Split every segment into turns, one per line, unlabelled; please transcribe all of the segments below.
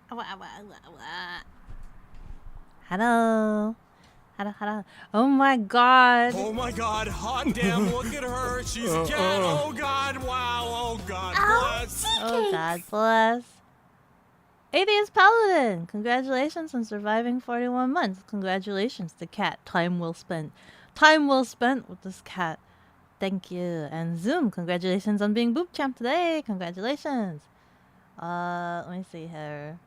Hello. Hello. Oh my god.
Oh my god, hot damn, look at her. She's a cat. Oh god, wow. Oh god bless.
Oh god bless. Atheist Paladin! Congratulations on surviving 41 months. Congratulations, the cat. Time well spent. Time well spent with this cat. Thank you. And Zoom, congratulations on being Boop Champ today. Congratulations. Let me see here.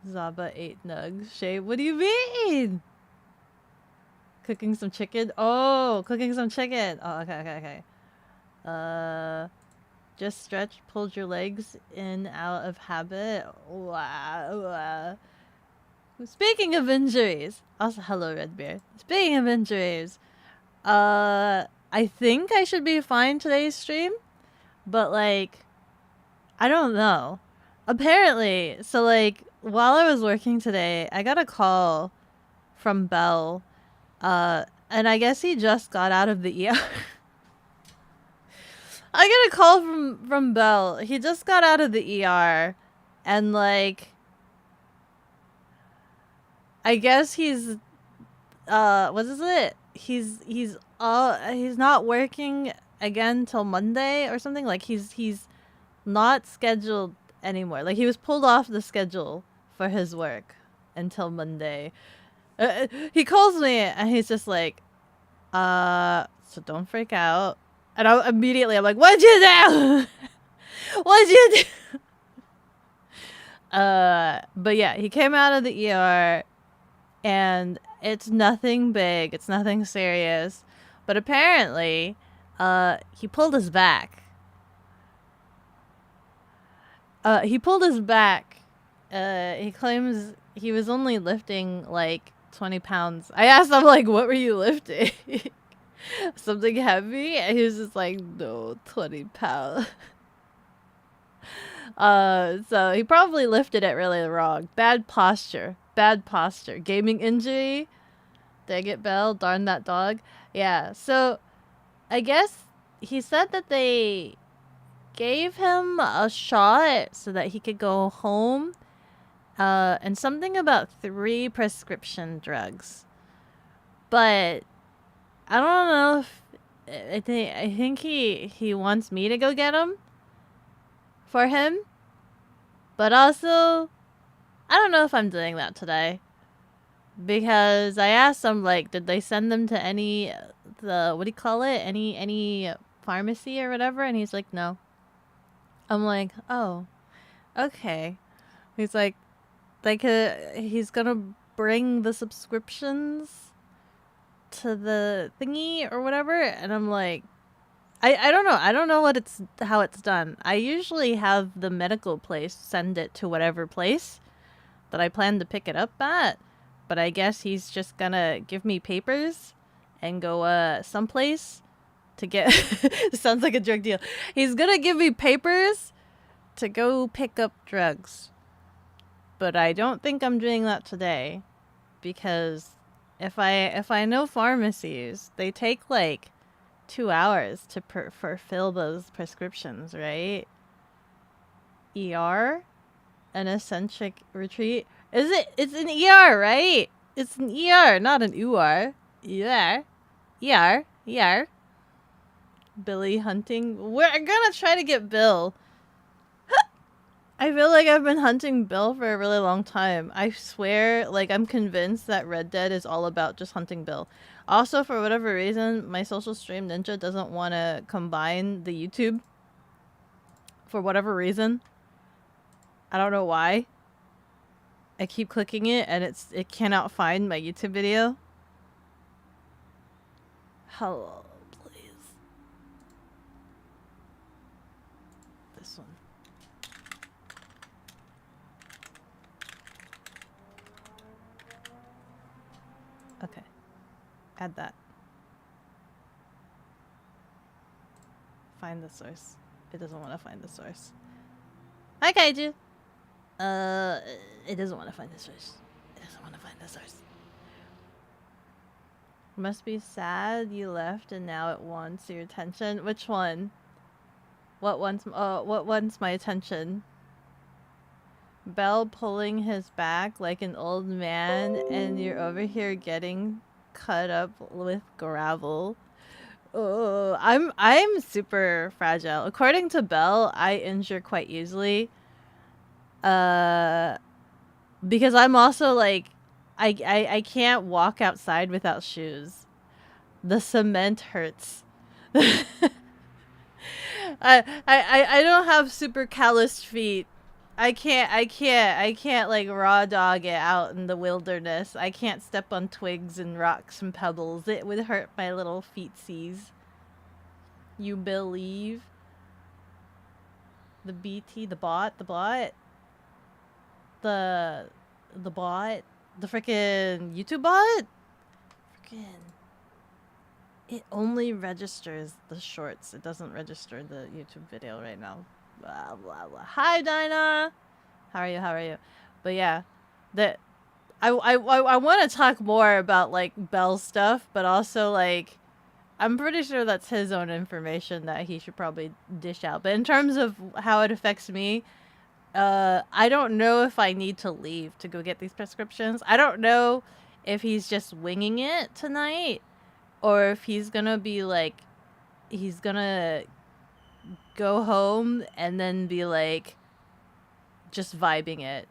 Zaba ate nugs. Shay, what do you mean? Cooking some chicken? Oh, cooking some chicken. Oh, okay. Just stretched, pulled your legs in out of habit. Wow. Speaking of injuries. Also, hello, Redbeard. Speaking of injuries. I think I should be fine today's stream. But, like, I don't know. Apparently, so, like, while I was working today, I got a call from Bell. And I guess he just got out of the ER. I get a call from Bell. He just got out of the ER. And, like, I guess he's, what is it? He's not working again till Monday or something. Like, he's not scheduled anymore. Like, he was pulled off the schedule for his work until Monday. He calls me and he's just like, so don't freak out. And I'm like, what'd you do? What'd you do? But yeah, he came out of the ER and it's nothing big. It's nothing serious. But apparently, he pulled his back. He claims he was only lifting like 20 pounds. I asked him, like, what were you lifting? Something heavy? And he was just like, no, 20 pounds. So he probably lifted it really wrong. Bad posture. Gaming injury. Dang it, Bell. Darn that dog. Yeah, so I guess he said that they gave him a shot so that he could go home. And something about 3 prescription drugs. But I don't know if I think he wants me to go get them for him. But also, I don't know if I'm doing that today. Because I asked him, like, did they send them to any, what do you call it? Any pharmacy or whatever? And he's like, no. I'm like, oh, okay. He's like, he's gonna bring the subscriptions to the thingy or whatever. And I'm like, I don't know. I don't know how it's done. I usually have the medical place send it to whatever place that I plan to pick it up at. But I guess he's just gonna give me papers and go someplace to get... This sounds like a drug deal. He's gonna give me papers to go pick up drugs. But I don't think I'm doing that today. Because if I know pharmacies, they take like 2 hours to fill those prescriptions, right? ER? An eccentric retreat? It's an ER, right? It's an ER, not an UR. ER. Billy hunting. We're gonna try to get Bill. I feel like I've been hunting Bill for a really long time. I swear, like, I'm convinced that Red Dead is all about just hunting Bill. Also, for whatever reason, my social stream ninja doesn't want to combine the YouTube. For whatever reason. I don't know why. I keep clicking it and it cannot find my YouTube video. Hello, please. This one. Okay. Add that. Find the source. It doesn't want to find the source. Hi, Kaiju. It doesn't want to find the source. Must be sad you left and now it wants your attention. Which one? What wants my attention? Bell pulling his back like an old man, and you're over here getting cut up with gravel. Oh, I'm super fragile. According to Bell, I injure quite easily. Because I'm also like, I can't walk outside without shoes. The cement hurts. I don't have super calloused feet. I can't like raw dog it out in the wilderness. I can't step on twigs and rocks and pebbles. It would hurt my little feetsies. You believe? The BT, the bot, the bot, the freaking YouTube bot? Freaking. It only registers the shorts. It doesn't register the YouTube video right now. Blah, blah, blah. Hi, Dinah. How are you? How are you? But yeah, that I want to talk more about like Bell stuff, but also like I'm pretty sure that's his own information that he should probably dish out. But in terms of how it affects me, I don't know if I need to leave to go get these prescriptions. I don't know if he's just winging it tonight or if he's gonna be like, he's gonna go home and then be like, just vibing it.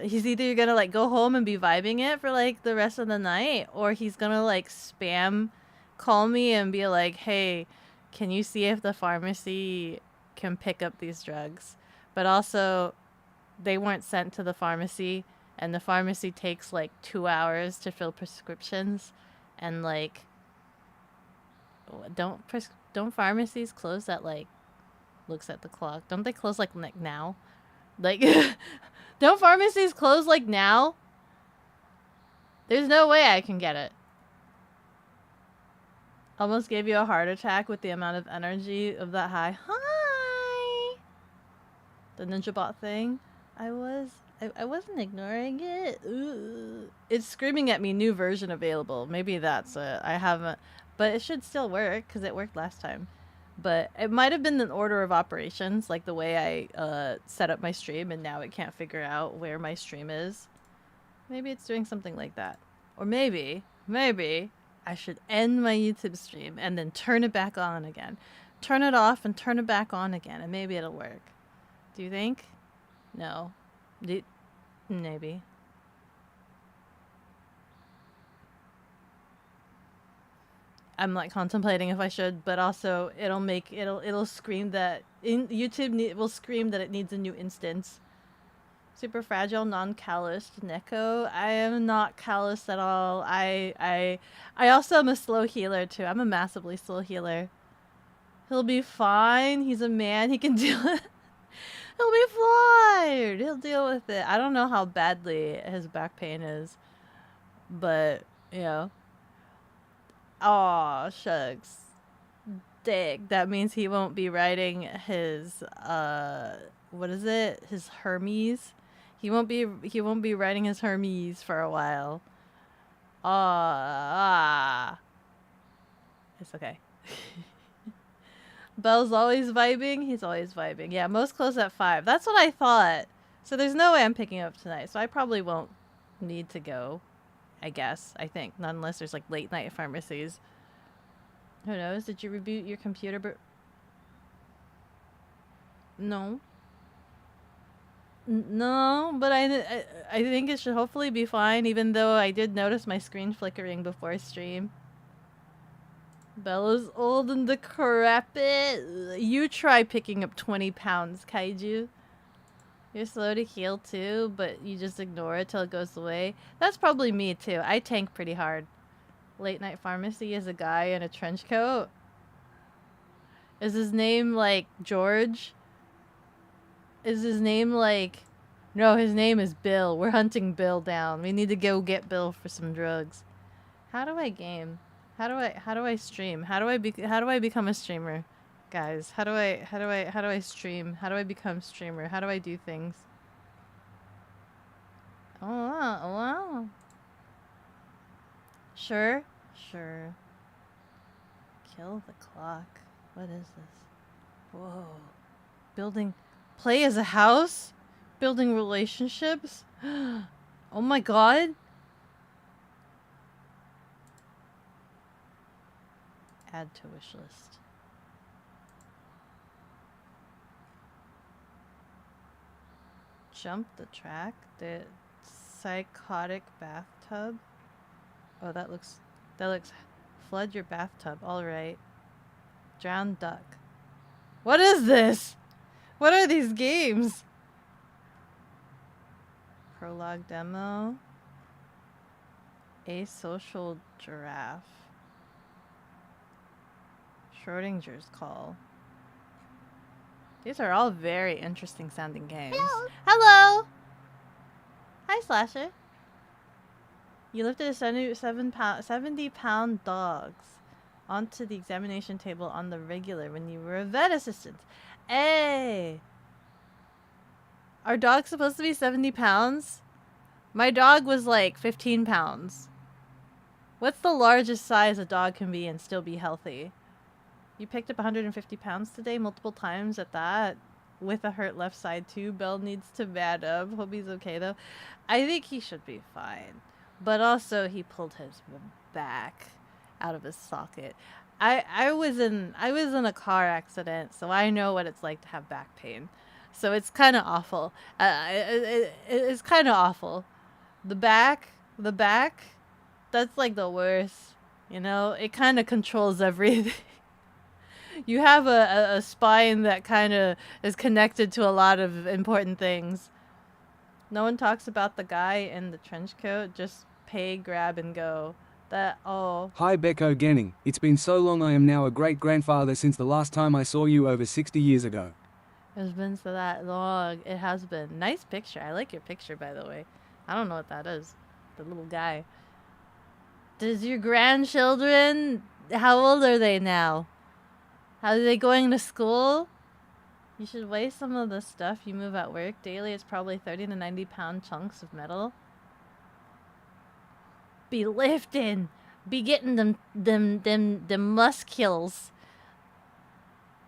He's either gonna like go home and be vibing it for like the rest of the night, or he's gonna like spam call me and be like, hey, can you see if the pharmacy can pick up these drugs? But also, they weren't sent to the pharmacy, and the pharmacy takes like 2 hours to fill prescriptions, and like, don't pharmacies close at like, looks at the clock? Don't they close like now? Like, don't pharmacies close like now? There's no way I can get it. Almost gave you a heart attack with the amount of energy of that high. Hi! The ninja bot thing. I wasn't ignoring it. Ooh. It's screaming at me, new version available. Maybe that's it. I haven't, but it should still work because it worked last time. But it might have been an order of operations, like the way I set up my stream, and now it can't figure out where my stream is. Maybe it's doing something like that. Or maybe I should end my YouTube stream and then turn it back on again. Turn it off and turn it back on again, and maybe it'll work. Do you think? No. Maybe. I'm like contemplating if I should, but also it'll scream that YouTube will scream that it needs a new instance. Super fragile, non-calloused Neko. I am not calloused at all. I also am a slow healer too. I'm a massively slow healer. He'll be fine. He's a man. He can deal with. He'll be fine. He'll deal with it. I don't know how badly his back pain is, but you know. Aw, shucks. Dick. That means he won't be riding his what is it? His Hermes. He won't be riding his Hermes for a while. It's okay. Bell's always vibing. He's always vibing. Yeah, most close at 5. That's what I thought. So there's no way I'm picking up tonight. So I probably won't need to go. I guess. I think. Not unless there's like late night pharmacies. Who knows? Did you reboot your computer? No. No, but I think it should hopefully be fine, even though I did notice my screen flickering before stream. Bella's old and decrepit. You try picking up 20 pounds, Kaiju. You're slow to heal too, but you just ignore it till it goes away. That's probably me too. I tank pretty hard. Late night pharmacy is a guy in a trench coat. Is his name like George? Is his name like... No, his name is Bill. We're hunting Bill down. We need to go get Bill for some drugs. How do I game? How do I stream? How do I become a streamer? Guys, how do I stream? How do I become streamer? How do I do things? Oh wow. Sure. Kill the clock. What is this? Whoa. Building. Play as a house? Building relationships? Oh my god. Add to wish list. Jump the track. The psychotic bathtub. Oh, that looks. Flood your bathtub. Alright. Drown duck. What is this? What are these games? Prologue demo. Asocial giraffe. Schrodinger's call. These are all very interesting sounding games. Hello! Hi, Slasher. You lifted a 70-pound dogs onto the examination table on the regular when you were a vet assistant. Hey! Are dogs supposed to be 70 pounds? My dog was like 15 pounds. What's the largest size a dog can be and still be healthy? You picked up 150 pounds today, multiple times at that. With a hurt left side too. Bell needs to man up. Hope he's okay though. I think he should be fine. But also he pulled his back out of his socket. I was in a car accident, so I know what it's like to have back pain. So it's kind of awful. It's kind of awful. The back, that's like the worst. You know, it kind of controls everything. You have a spine that kind of is connected to a lot of important things. No one talks about the guy in the trench coat. Just pay, grab, and go. That, oh.
Hi bekogenning. It's been so long. I am now a great-grandfather since the last time I saw you over 60 years ago.
It's been so that long. It has been. Nice picture. I like your picture, by the way. I don't know what that is. The little guy. Does your grandchildren, how old are they now? Are they going to school? You should weigh some of the stuff you move at work. Daily it's probably 30 to 90 pound chunks of metal. Be lifting. Be getting them muscles.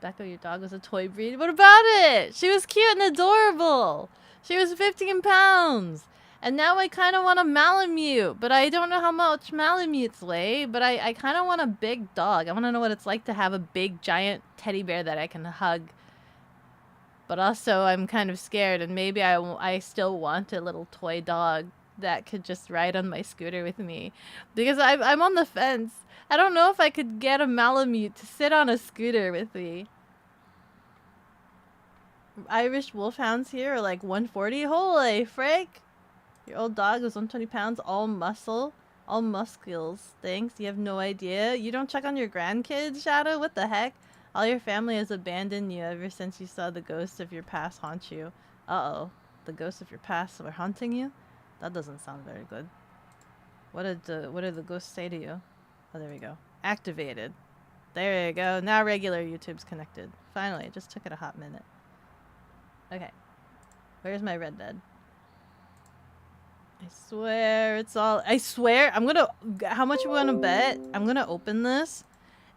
Becco, your dog was a toy breed. What about it? She was cute and adorable. She was 15 pounds. And now I kind of want a Malamute, but I don't know how much Malamutes weigh, but I kind of want a big dog. I want to know what it's like to have a big, giant teddy bear that I can hug. But also, I'm kind of scared, and maybe I still want a little toy dog that could just ride on my scooter with me. Because I'm on the fence. I don't know if I could get a Malamute to sit on a scooter with me. Irish wolfhounds here are like 140. Holy frick! Your old dog was 120 pounds, all muscle, all muscles. Thanks, you have no idea. You don't check on your grandkids, Shadow? What the heck? All your family has abandoned you ever since you saw the ghosts of your past haunt you. Uh-oh. The ghosts of your past were haunting you? That doesn't sound very good. What did the ghosts say to you? Oh, there we go. Activated. There you go. Now regular YouTube's connected. Finally, it just took it a hot minute. Okay. Where's my Red Dead? I swear it's all... I swear, I'm gonna... How much you wanna bet? I'm gonna open this,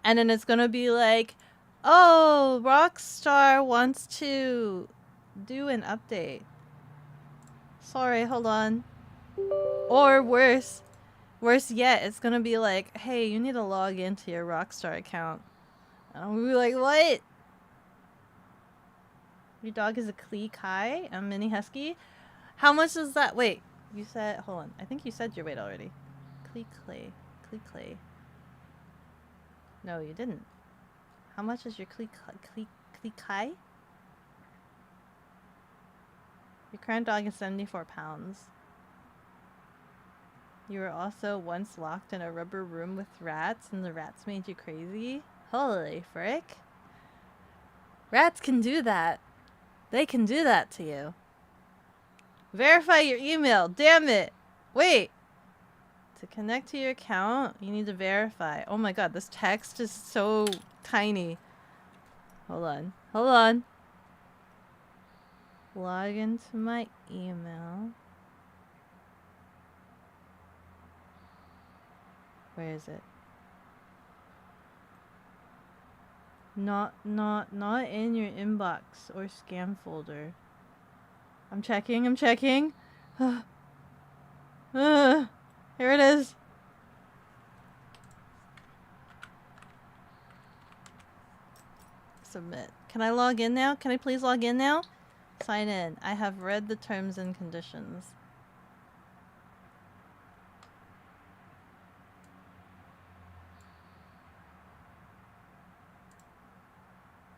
and then it's gonna be like, oh, Rockstar wants to do an update. Sorry, hold on. Or worse yet, it's gonna be like, hey, you need to log into your Rockstar account. And I'm gonna be like, what? Your dog is a Klee Kai, a mini husky? How much is that? Wait. You said, hold on. I think you said your weight already. Klee Clay. No, you didn't. How much is your Klee Kai? Your current dog is 74 pounds. You were also once locked in a rubber room with rats, and the rats made you crazy? Holy frick. Rats can do that. They can do that to you. Verify your email. Damn it. Wait. To connect to your account, you need to verify. Oh my god, this text is so tiny. Hold on. Log into my email. Where is it? Not in your inbox or scam folder. I'm checking. Here it is. Submit. Can I log in now? Can I please log in now? Sign in. I have read the terms and conditions.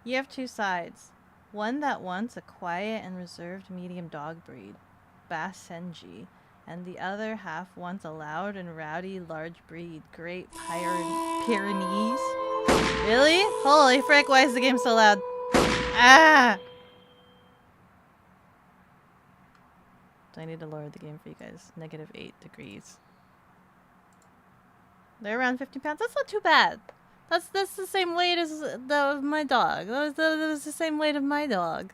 You have two sides. One that wants a quiet and reserved medium dog breed, Bass Senji, and the other half wants a loud and rowdy large breed, Great Pyrenees. Really? Holy frick, why is the game so loud? Ah! Do I need to lower the game for you guys? -8 degrees. They're around 50 pounds. That's not too bad. That's the same weight as my dog. That was the same weight of my dog.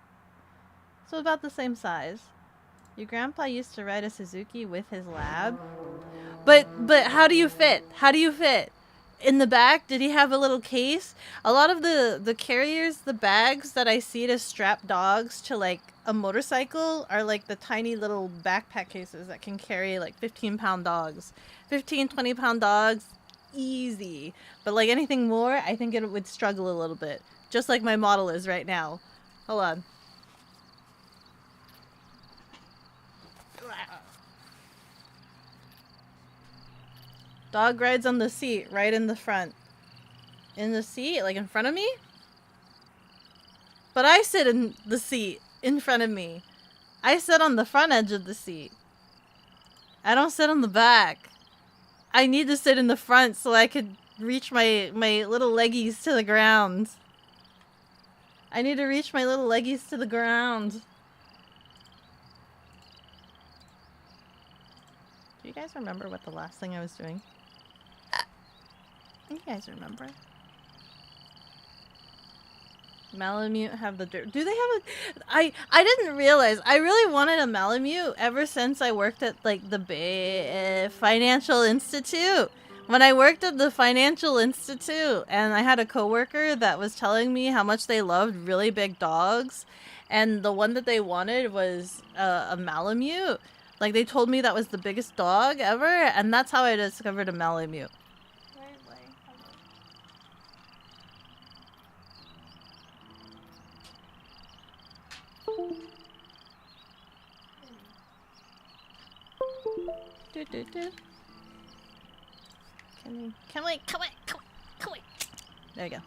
So about the same size. Your grandpa used to ride a Suzuki with his lab. But how do you fit? How do you fit? In the back, did he have a little case? A lot of the carriers, the bags that I see to strap dogs to like a motorcycle are like the tiny little backpack cases that can carry like 15-pound dogs. 15, 20-pound dogs, easy. But like anything more, I think it would struggle a little bit. Just like my model is right now. Hold on. Dog rides on the seat, right in the front. In the seat? Like in front of me? But I sit in the seat in front of me. I sit on the front edge of the seat. I don't sit on the back. I need to sit in the front so I could reach my little leggies to the ground. I need to reach my little leggies to the ground. Do you guys remember what the last thing I was doing? You guys remember? Malamute have the dirt. Do they have a... I didn't realize. I really wanted a Malamute ever since I worked at like the Financial Institute. When I worked at the Financial Institute and I had a coworker that was telling me how much they loved really big dogs, and the one that they wanted was a Malamute. Like they told me that was the biggest dog ever, and that's how I discovered a Malamute. Can we? There you go.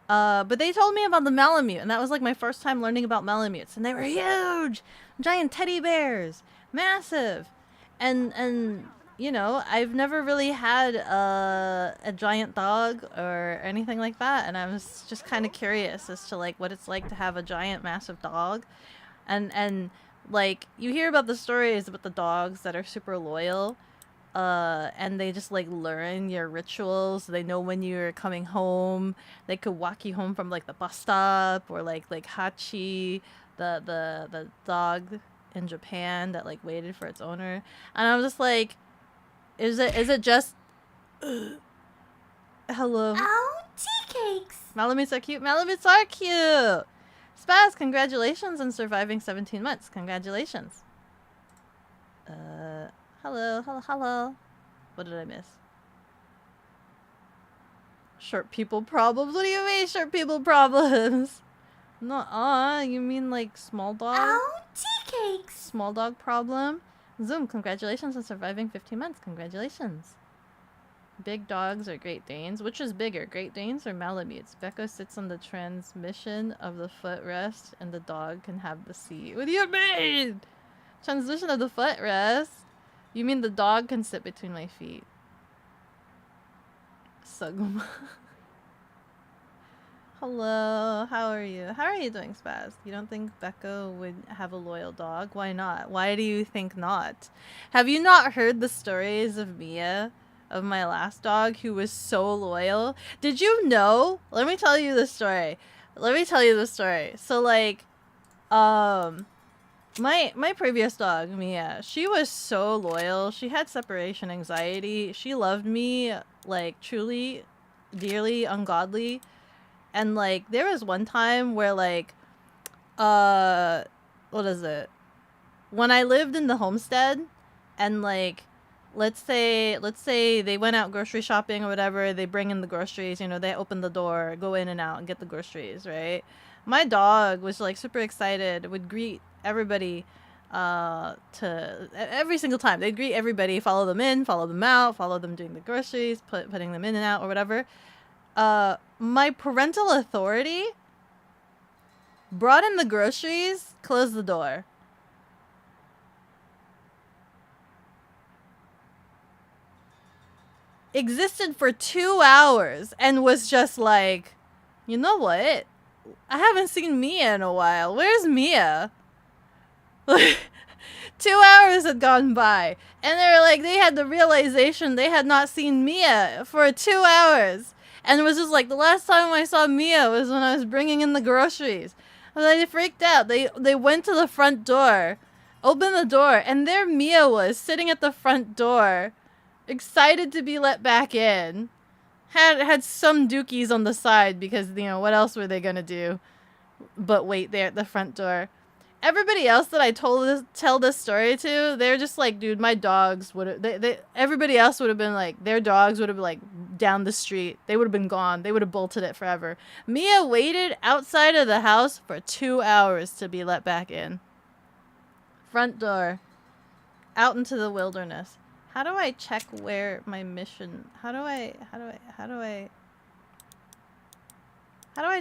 But they told me about the Malamute, and that was like my first time learning about Malamutes, and they were huge, giant teddy bears, massive, and you know, I've never really had a giant dog or anything like that, and I was just kind of curious as to like what it's like to have a giant, massive dog, and like you hear about the stories about the dogs that are super loyal. And they just like learn your rituals. They know when you're coming home. They could walk you home from like the bus stop, or like Hachi, the dog in Japan that like waited for its owner. And I was just like, is it just hello?
Oh, tea cakes.
Malamutes are cute. Malamutes are cute. Spaz, congratulations on surviving 17 months. Congratulations. Hello. What did I miss? Short people problems? What do you mean short people problems? No, you mean like small dog?
Oh, tea cakes.
Small dog problem? Zoom, congratulations on surviving 15 months. Congratulations. Big dogs are Great Danes. Which is bigger, Great Danes or Malamutes? Beko sits on the transmission of the footrest and the dog can have the seat. What do you mean? Transmission of the footrest? You mean the dog can sit between my feet? Suguma. Hello, how are you? How are you doing, Spaz? You don't think Beko would have a loyal dog? Why not? Why do you think not? Have you not heard the stories of Mia, of my last dog, who was so loyal? Did you know? Let me tell you the story. So like, my previous dog, Mia, she was so loyal. She had separation anxiety. She loved me, like, truly. dearly ungodly. And like there was one time where like what is it? When I lived in the homestead and like let's say they went out grocery shopping or whatever, they bring in the groceries, you know, they open the door, go in and out and get the groceries, right? My dog was like super excited, would greet everybody to every single time. They'd greet everybody, follow them in, follow them out, follow them doing the groceries, putting them in and out or whatever. My parental authority brought in the groceries, closed the door. Existed for 2 hours and was just like, you know what? I haven't seen Mia in a while. Where's Mia? Like, 2 hours had gone by. And they were like, they had the realization they had not seen Mia for 2 hours. And it was just like, the last time I saw Mia was when I was bringing in the groceries. And they freaked out. They went to the front door, opened the door, and there Mia was sitting at the front door, excited to be let back in. Had some dookies on the side because, you know, what else were they gonna do but wait there at the front door. Everybody else that I tell this story to, they're just like, dude, my dogs would have, everybody else would have been like, their dogs would have been like down the street. They would have been gone. They would have bolted it forever. Mia waited outside of the house for 2 hours to be let back in. Front door. Out into the wilderness. How do I check where my mission, how do I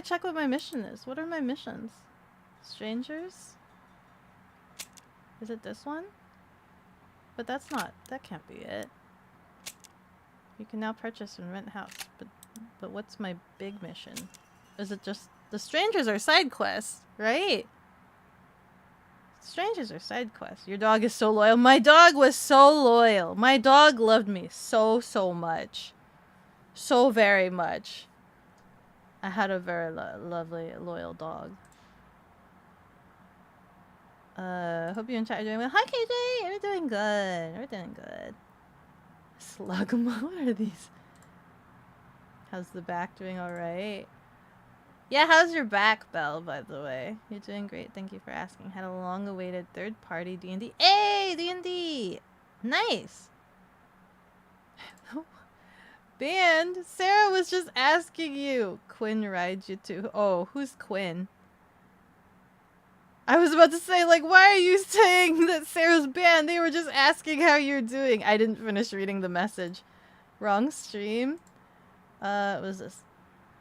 check what my mission is? What are my missions? Strangers? Is it this one? But that's not, that can't be it. You can now purchase and rent house, but what's my big mission? Is it just, the strangers are side quests, right? Strangers are side quests. Your dog is so loyal. My dog was so loyal. My dog loved me so much. So very much. I had a very lovely, loyal dog. Hope you and chat are doing well. Hi, KJ! We're doing good. We're doing good. Slugma? What are these? How's the back doing alright? Yeah, how's your back, Belle, by the way? You're doing great. Thank you for asking. Had a long-awaited third-party D&D. Hey, D&D! Nice! Band, Sarah was just asking you. Quinn rides you too. Oh, who's Quinn? I was about to say, like, why are you saying that Sarah's banned? They were just asking how you're doing. I didn't finish reading the message. Wrong stream. What was this?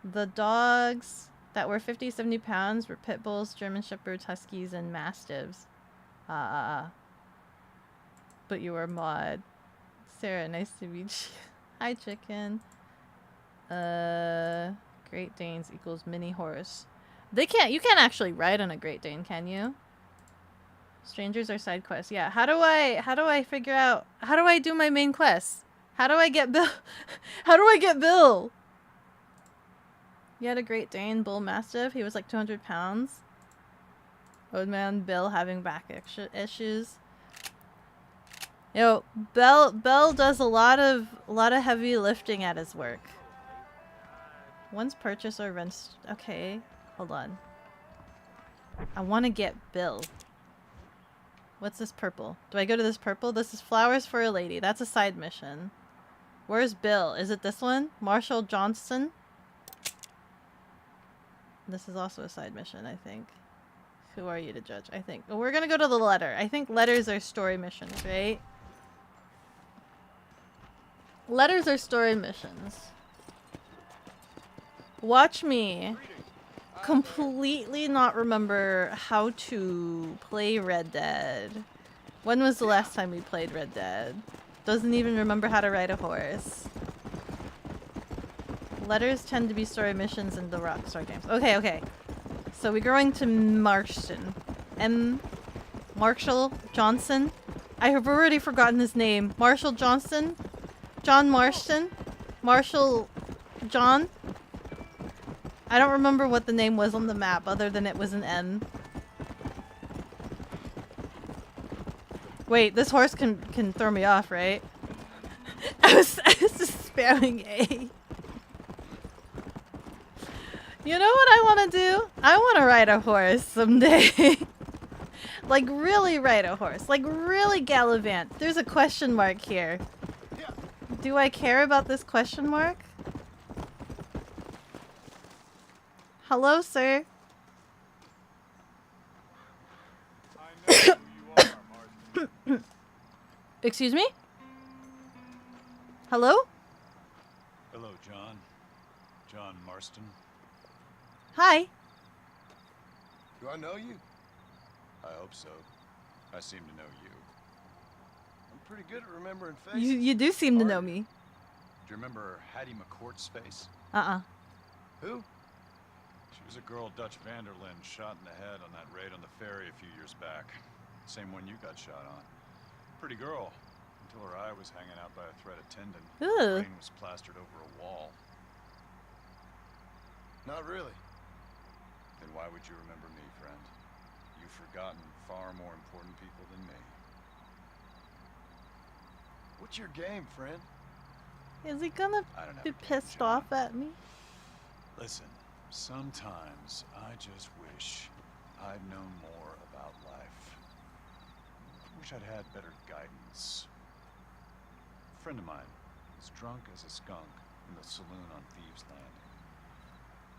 The dogs that were 50, 70 pounds were pit bulls, German shepherds, huskies, and mastiffs. But you were mod. Sarah, nice to meet you. Hi, chicken. Great Danes equals mini horse. You can't actually ride on a Great Dane, can you? Strangers are side quests. Yeah, how do I figure out, how do I do my main quest? How do I get Bill? How do I get Bill? You had a Great Dane, bull mastiff. He was like 200 pounds. Old man Bill having back issues. Yo, Bell does a lot of heavy lifting at his work. Once purchase or rent. Okay, hold on. I want to get Bill. What's this purple? Do I go to this purple? This is flowers for a lady. That's a side mission. Where's Bill? Is it this one? Marshall Johnston? This is also a side mission, I think. Who are you to judge? I think. Well, we're gonna go to the letter. I think letters are story missions, right? Letters are story missions. Watch me completely not remember how to play Red Dead. When was the last time we played Red Dead? Doesn't even remember how to ride a horse. Letters tend to be story missions in the Rockstar games. Okay. So we're going to Marston. Marshall Johnson? I have already forgotten his name. Marshall Johnston? John Marston? Marshall John? I don't remember what the name was on the map other than it was an M. Wait, this horse can throw me off, right? I was just spamming A. You know what I want to do? I want to ride a horse someday. Like really ride a horse. Like really gallivant. There's a question mark here. Do I care about this question mark? Hello, sir.
I know who you are, Marston.
Excuse me? Hello?
Hello, John. John Marston.
Hi.
Do I know you? I hope so. I seem to know you. I'm pretty good at remembering faces.
You do seem to
Are
know
you?
me.
Do you remember Hattie McCourt's face?
Uh-uh.
Who? She was a girl Dutch Vanderlyn shot in the head on that raid on the ferry a few years back. Same one you got shot on. Pretty girl. Until her eye was hanging out by a thread of tendon. Her
Ooh.
brain was plastered over a wall. Not really. Then why would you remember me, friend? You've forgotten far more important people than me. What's your game, friend?
Is he gonna
I don't have
be
a game,
pissed
John.
off at me?
Listen, sometimes I just wish I'd known more about life. Wish I'd had better guidance. A friend of mine is drunk as a skunk in the saloon on Thieves' Landing.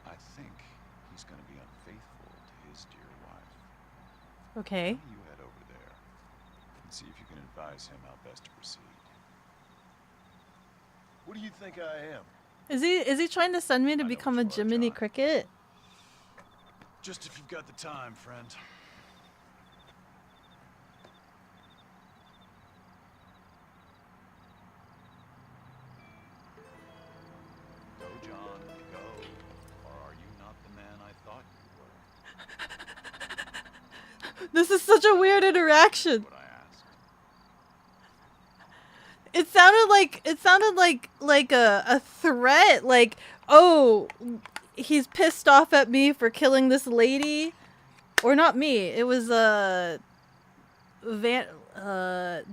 I think he's gonna be unfaithful to his dear wife.
Okay.
Why don't you head over there and see if you can advise him how best to proceed. What do you think I am?
Is he trying to send me to
I know
become a
what you are,
Jiminy
John.
Cricket?
Just if you've got the time, friend. Go, John, go. Or are you not the man I thought you were?
This is such a weird interaction.
What I asked.
It sounded like a threat, like, oh, he's pissed off at me for killing this lady. Or not me. It was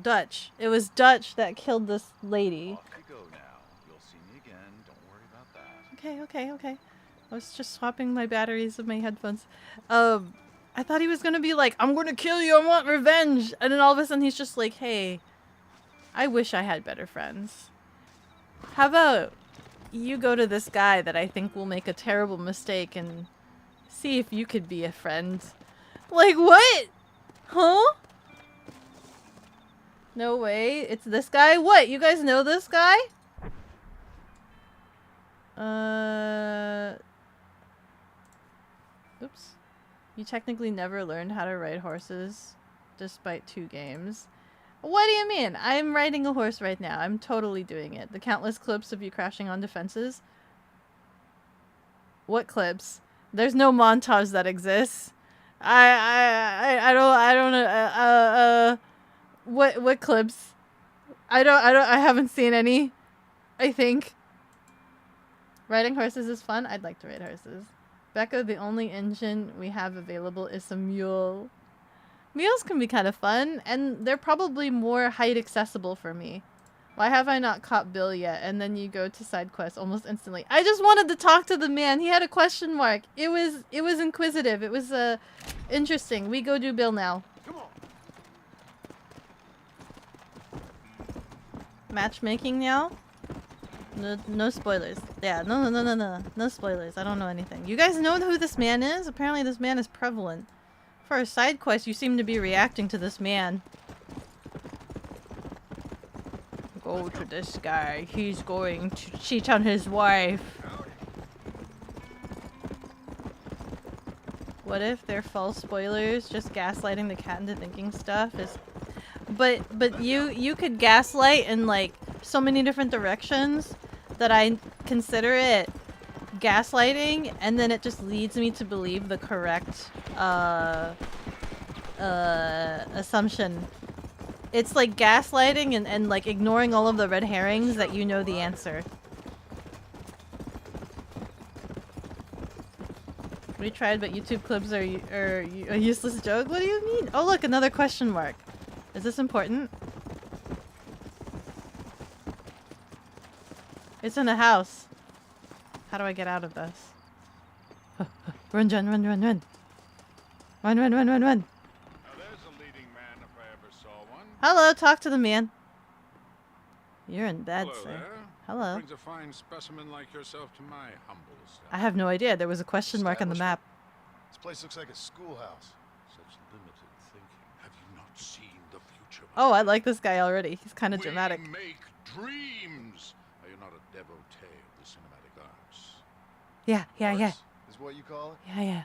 Dutch. It was Dutch that killed this lady.
Off you go now. You'll see me again. Don't worry about that.
Okay. I was just swapping my batteries of my headphones. I thought he was gonna be like, I'm gonna kill you, I want revenge. And then all of a sudden he's just like, hey, I wish I had better friends. How about you go to this guy that I think will make a terrible mistake and see if you could be a friend. Like, what? Huh? No way. It's this guy? What? You guys know this guy? Oops. You technically never learned how to ride horses despite 2 games. What do you mean? I'm riding a horse right now. I'm totally doing it. The countless clips of you crashing on defenses. What clips? There's no montage that exists. I don't know. What clips? I haven't seen any. I think. Riding horses is fun. I'd like to ride horses. Becca, the only engine we have available is a mule. Mules can be kind of fun, and they're probably more height accessible for me. Why have I not caught Bill yet? And then you go to side quest almost instantly. I just wanted to talk to the man. He had a question mark. It was inquisitive. It was interesting. We go do Bill now.
Come on.
Matchmaking now? No spoilers. Yeah, no spoilers. I don't know anything. You guys know who this man is? Apparently this man is prevalent. For a side quest, you seem to be reacting to this man. Go to this guy. He's going to cheat on his wife. What if they're false spoilers? Just gaslighting the cat into thinking stuff is... But you could gaslight in like so many different directions that I consider it gaslighting, and then it just leads me to believe the correct assumption. It's like gaslighting and like ignoring all of the red herrings that you know the answer. We tried, but YouTube clips are a useless joke. What do you mean? Oh look, another question mark. Is this important? It's in a house. How do I get out of this? Run, John, run, run, run. Run, run, run, run, run.
Now there's a leading man if I ever saw one.
Hello, talk to the man. You're in bed,
Hello
sir.
there.
Hello.
Brings a fine specimen like yourself to my humble self.
I have no idea. There was a question mark on the map.
This place looks like a schoolhouse.
Such limited thinking. Have you not seen the future?
Oh, I like this guy already. He's kind of dramatic.
We make dreams. Are you not a devotee of the cinematic arts?
Yeah, yeah, yeah.
Arts is what you call it?
Yeah, yeah.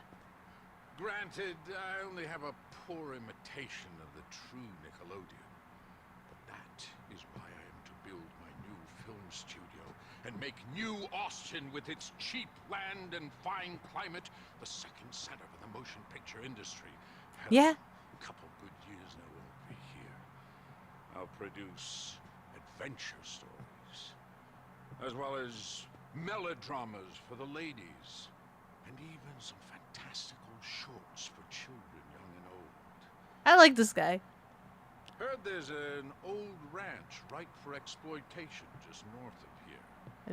Granted, I only have a poor imitation of the true Nickelodeon. But that is why I am to build my new film studio and make New Austin, with its cheap land and fine climate, the second center for the motion picture industry. Hell,
Yeah.
a couple good years and I won't be here. I'll produce adventure stories, as well as melodramas for the ladies, and even some fantastical shorts for children, young and old.
I like this guy.
Heard there's an old ranch ripe for exploitation just north of here.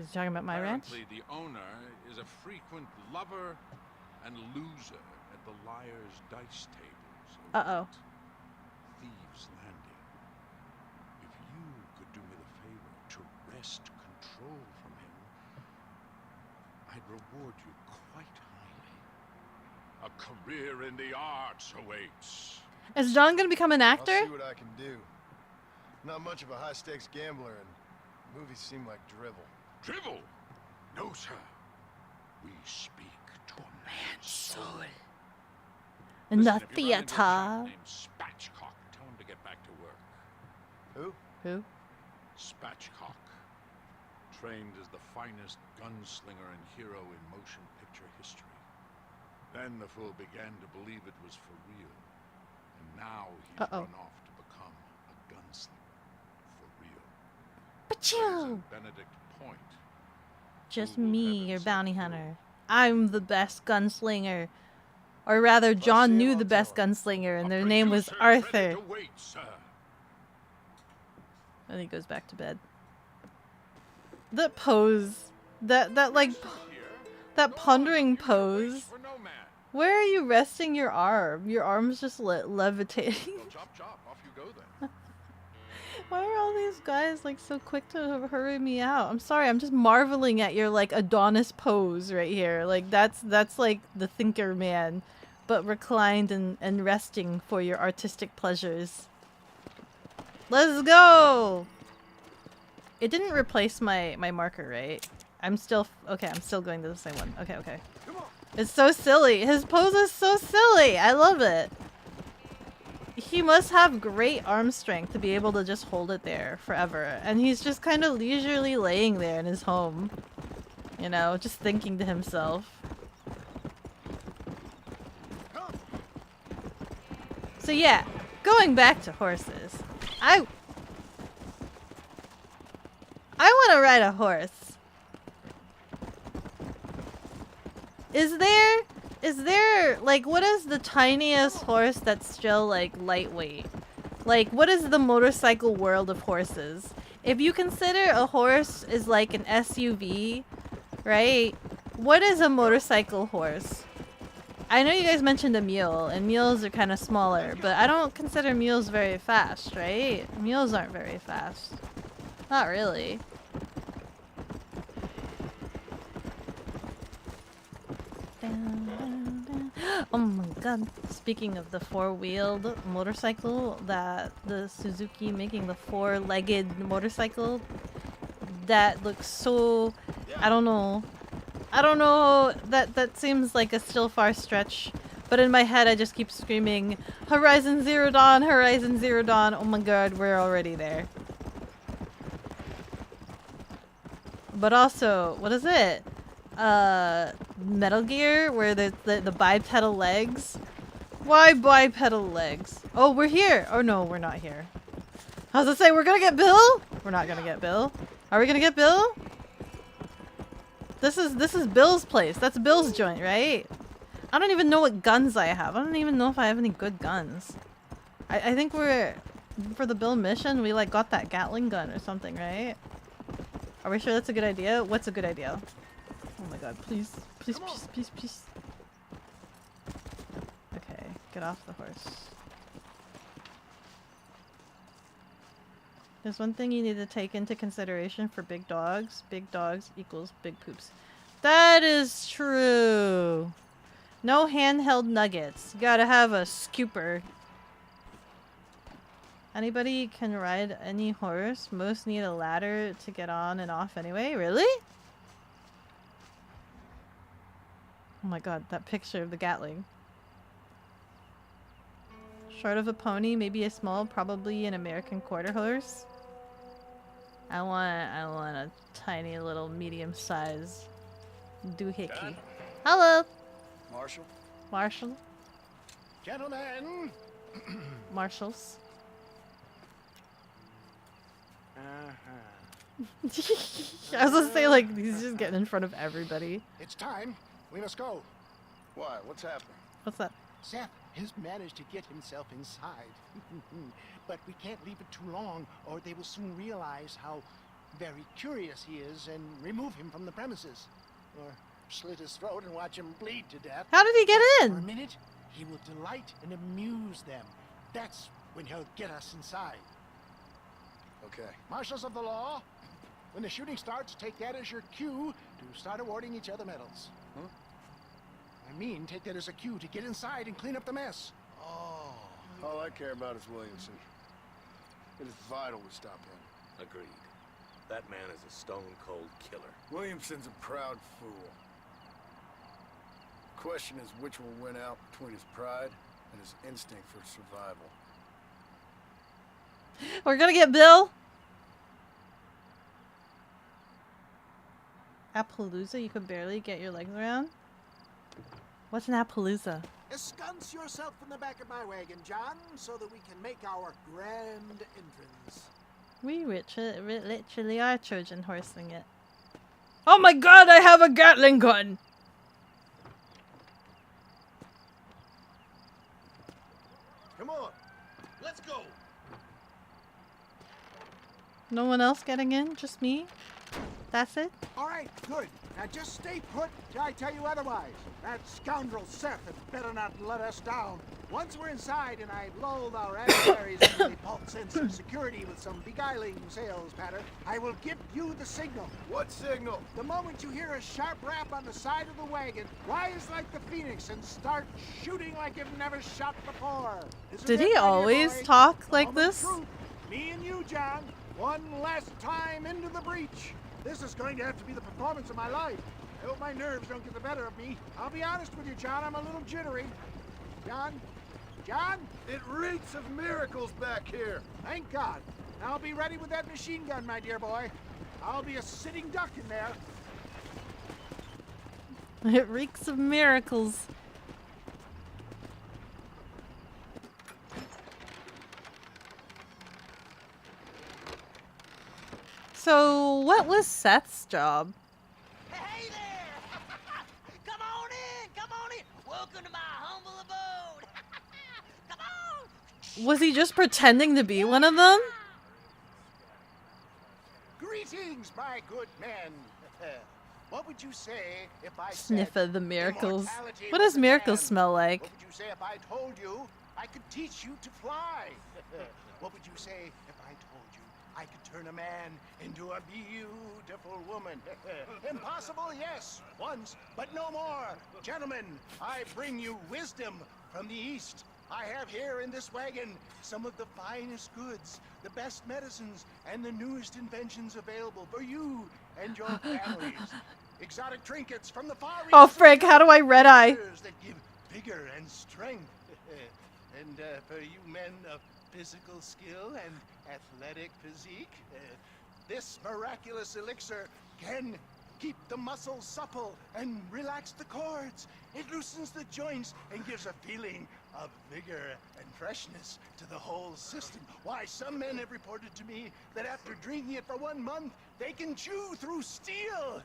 Is he talking about my ranch?
Apparently, the owner is a frequent lover and loser at the liar's dice tables.
Uh-oh.
Thieves' Landing. If you could do me the favor to wrest control from him, I'd reward you quite highly. A career in the arts awaits.
Is John gonna become an
I'll
actor?
see what I can do. Not much of a high-stakes gambler, and movies seem like drivel.
Drivel? No, sir. We speak to a man's soul.
In the
Listen, if you run into a chap
theater.
named Spatchcock, tell him to get back to work.
Who?
Who?
Spatchcock, trained as the finest gunslinger and hero in motion picture history. Then the fool began to believe it was for real. And now he's run off to become a gunslinger. For real. But
Achoo!
isn't Benedict Point?
Just
Who will
me,
heaven
your
send
bounty
you?
hunter. I'm the best gunslinger. Or rather, John knew the best gunslinger, and
A
their name was
producer ready
Arthur.
to wait, sir.
And he goes back to bed. That pose. That like,
Here,
that
go on,
pondering
use your waist
pose.
for no man.
Where are you resting your arm? Your arm's just levitating.
Well, chop, chop, off you go then.
Why are all these guys like so quick to hurry me out? I'm sorry, I'm just marveling at your like Adonis pose right here. Like that's like the thinker man, but reclined and resting for your artistic pleasures. Let's go! It didn't replace my marker, right? I'm still okay, I'm still going to the same one. Okay, okay. It's so silly. His pose is so silly. I love it. He must have great arm strength to be able to just hold it there forever. And he's just kind of leisurely laying there in his home. You know, just thinking to himself. So yeah, going back to horses. I want to ride a horse. Is there, like, what is the tiniest horse that's still, like, lightweight? Like, what is the motorcycle world of horses? If you consider a horse is like an SUV, right? What is a motorcycle horse? I know you guys mentioned a mule, and mules are kind of smaller, but I don't consider mules very fast, right? Mules aren't very fast. Not really. Oh my god. Speaking of the four-wheeled motorcycle, that the Suzuki making the four-legged motorcycle, that looks so, I don't know, that seems like a still far stretch, but in my head I just keep screaming, Horizon Zero Dawn, Horizon Zero Dawn. Oh my god, we're already there. But also, what is it? Metal Gear, where the bipedal legs. Why bipedal legs? Oh, we're here. Oh no, we're not here. I was gonna say, we're gonna get Bill? We're not gonna get Bill. Are we gonna get Bill? This is Bill's place. That's Bill's joint, right? I don't even know what guns I have. I don't even know if I have any good guns. I think we're, for the Bill mission, we like got that Gatling gun or something, right? Are we sure that's a good idea? What's a good idea? Oh my god, please. Please, please, please, please. Get off the horse. There's one thing you need to take into consideration for big dogs. Big dogs equals big poops. That is true. No handheld nuggets. You gotta have a scooper. Anybody can ride any horse. Most need a ladder to get on and off anyway. Really? Oh my god, that picture of the Gatling. Short of a pony, maybe a small, probably an American quarter horse. I want a tiny little medium size doohickey.
Dad?
Hello,
Marshall?
Marshall.
Gentlemen!
Marshalls. I was gonna say, like, he's just getting in front of everybody.
It's time. We must go. Why? What's happening?
What's that?
Seth has managed to get himself inside. But we can't leave it too long, or they will soon realize how very curious he is and remove him from the premises. Or slit his throat and watch him bleed to death.
How did he get
For a
in?
minute, he will delight and amuse them. That's when he'll get us inside. Okay. Marshals of the law, when the shooting starts, take that as your cue to start awarding each other medals. Huh? I mean, take that as a cue to get inside and clean up the mess.
Oh, all I care about is Williamson. It is vital we stop him.
Agreed. That man is a stone-cold killer.
Williamson's a proud fool. Question is which will win out between his pride and his instinct for survival.
We're gonna get Bill. Appaloosa, you could barely get your legs around. What's an Appaloosa?
Ensconce yourself in the back of my wagon, John, so that we can make our grand entrance.
We literally are Trojan horsing it. Oh my god, I have a Gatling gun!
Come on, let's go.
No one else getting in? Just me? That's it?
All right, good. Now just stay put till I tell you otherwise. That scoundrel Seth had better not let us down. Once we're inside and I've lulled our adversaries into a false sense of security with some beguiling sales patter, I will give you the signal.
What signal?
The moment you hear a sharp rap on the side of the wagon, rise like the phoenix and start shooting like you've never shot before.
Did he always talk like this?
Truth. Me and you, John. One last time into the breach. This is going to have to be the performance of my life. I hope my nerves don't get the better of me. I'll be honest with you, John, I'm a little jittery. John? John?
It reeks of miracles back here.
Thank God. Now I'll be ready with that machine gun, my dear boy. I'll be a sitting duck in there.
It reeks of miracles. So, what was Seth's job?
Hey there! Come on in! Come on in! Welcome to my humble abode! Come on!
Was he just pretending to be one of them?
Greetings, my good men. What would you say if I
Sniff
said
of the miracles.
immortality
What
was
does
a
miracles
man?
smell like?
What would you say if I told you I could teach you to fly? What would you say if I told you I could turn a man into a beautiful woman? Impossible, yes, once, but no more. Gentlemen, I bring you wisdom from the East. I have here in this wagon some of the finest goods, the best medicines, and the newest inventions available for you and your families. Exotic trinkets from the far
Oh,
reaches of
frick, how do I red eye?
that give vigor and strength. And for you men of physical skill and athletic physique, this miraculous elixir can keep the muscles supple and relax the cords. It loosens the joints and gives a feeling of vigor and freshness to the whole system. Why, some men have reported to me that after drinking it for 1 month, they can chew through steel.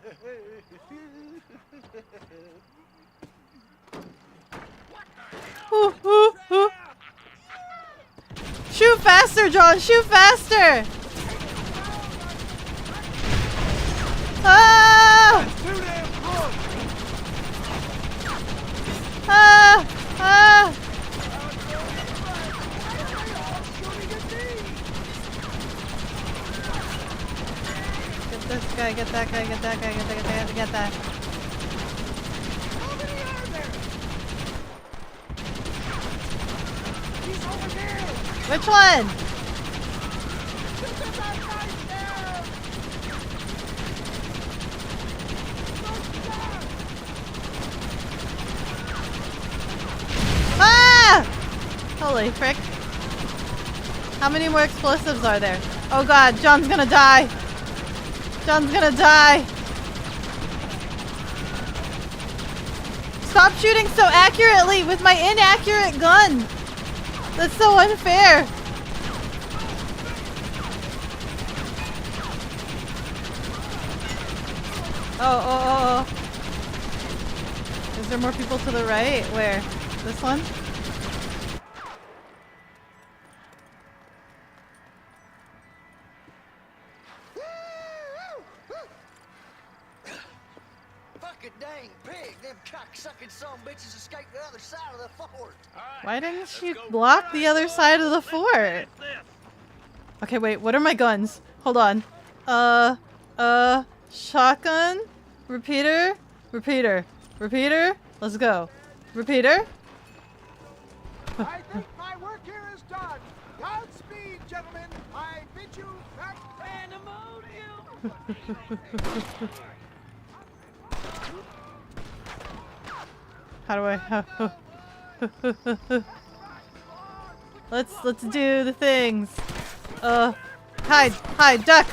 Ooh, ooh, ooh. Shoot faster, John! Shoot faster! Ah! Ah! Ah! guy, get that guy, get that guy, get that guy, get that.
How many are there? He's over there.
Which one?
Get that guy down.
Ah! Holy frick. How many more explosives are there? Oh god, John's gonna die. John's gonna die. Stop shooting so accurately with my inaccurate gun. That's so unfair. Oh. Is there more people to the right? Where? This one?
Fucking dang pig! Them cocksucking son bitches escaped the other side of the fort.
Why didn't she block the other side of the fort? Okay, wait, what are my guns? Hold on. Shotgun? Repeater? Repeater. Repeater? Let's go. Repeater?
I think my work here is done. Godspeed, gentlemen. I bid you back pandemonium.
How do I... Let's do the things. Hide, duck!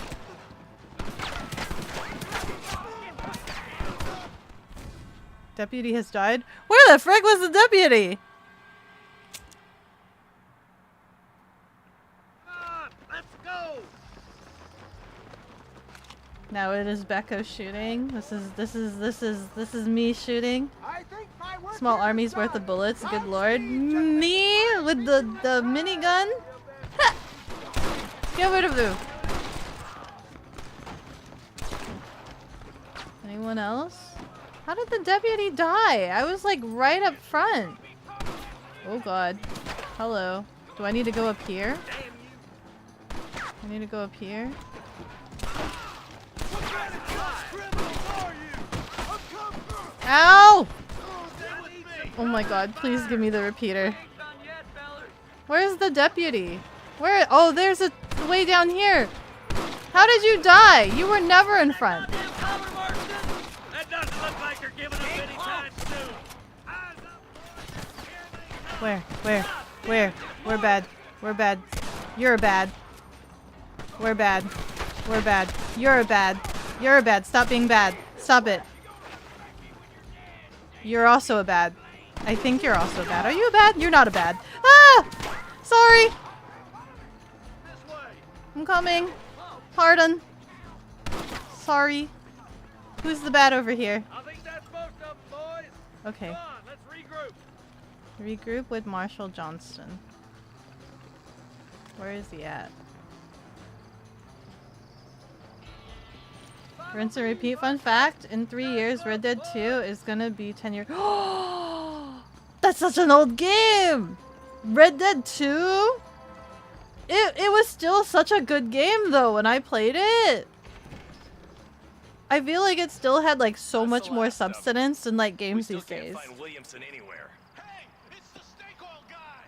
Deputy has died? Where the frick was the deputy?
Let's go.
Now it is Becco shooting. This is me shooting.
I think my work
Small
here is
army's worth
done.
of bullets, good
Godspeed,
lord.
gentlemen.
Me with the minigun? Ha! Get rid of you. Anyone else? How did the deputy die? I was like right up front. Oh god. Hello. Do I need to go up here? I need to go up here. Ow! Oh my god, please give me the repeater. Where's the deputy? Where? Oh, there's a way down here. How did you die? You were never in front.
That doesn't look like you're giving us any time soon.
Where? We're bad. We're bad. You're bad. We're bad. We're bad. You're bad. You're bad. Stop being bad. Stop it. You're also a bad. I think you're also bad. Are you a bad? You're not a bad. Ah! Sorry. I'm coming. Pardon. Sorry. Who's the bad over here?
I think that's most of them, boys.
Okay.
Come on, let's regroup.
Regroup with Marshall Johnston. Where is he at? Rinse and repeat. Fun fact, in 3 years, Red Dead 2 is gonna be 10 years. That's such an old game! Red Dead 2? It was still such a good game though when I played it. I feel like it still had like so much more substance in like games these days.
Find Williamson anywhere.
Hey, it's the snake oil guy.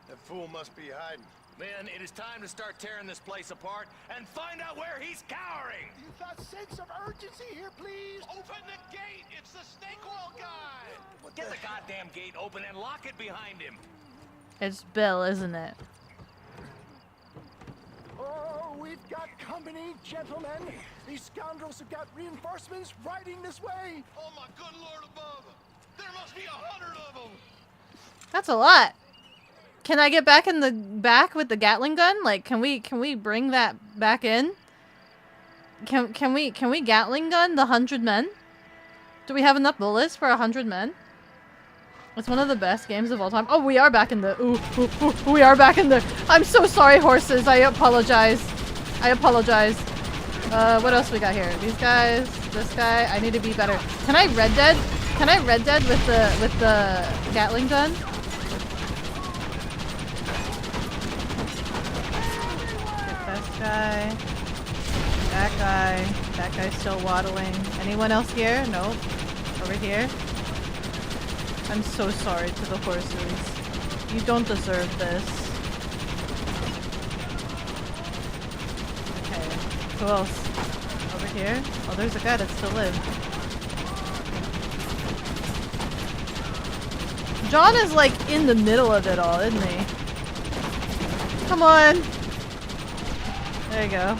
That fool must be hiding.
Men, it is time to start tearing this place apart and find out where he's cowering.
You got sense of urgency here, please. Open the gate. It's the snake oil guy.
Get the goddamn gate open and lock it behind him.
It's Bill, isn't it?
Oh, we've got company, gentlemen. These scoundrels have got reinforcements riding this way.
Oh my good lord above. There must be 100 of them.
That's a lot. Can I get back in the back with the Gatling gun? Like, can we bring that back in? Can we Gatling gun the 100 men? Do we have enough bullets for 100 men? It's one of the best games of all time. Oh, we are back in the. Ooh, we are back in the. I'm so sorry, horses. I apologize. I apologize. What else we got here? These guys. This guy. I need to be better. Can I Red Dead? Can I Red Dead with the Gatling gun? Get this guy. That guy's still waddling. Anyone else here? Nope. Over here. I'm so sorry to the horses. You don't deserve this. Okay. Who else? Over here? Oh, there's a guy that still lives. John is like in the middle of it all, isn't he? Come on! There you go.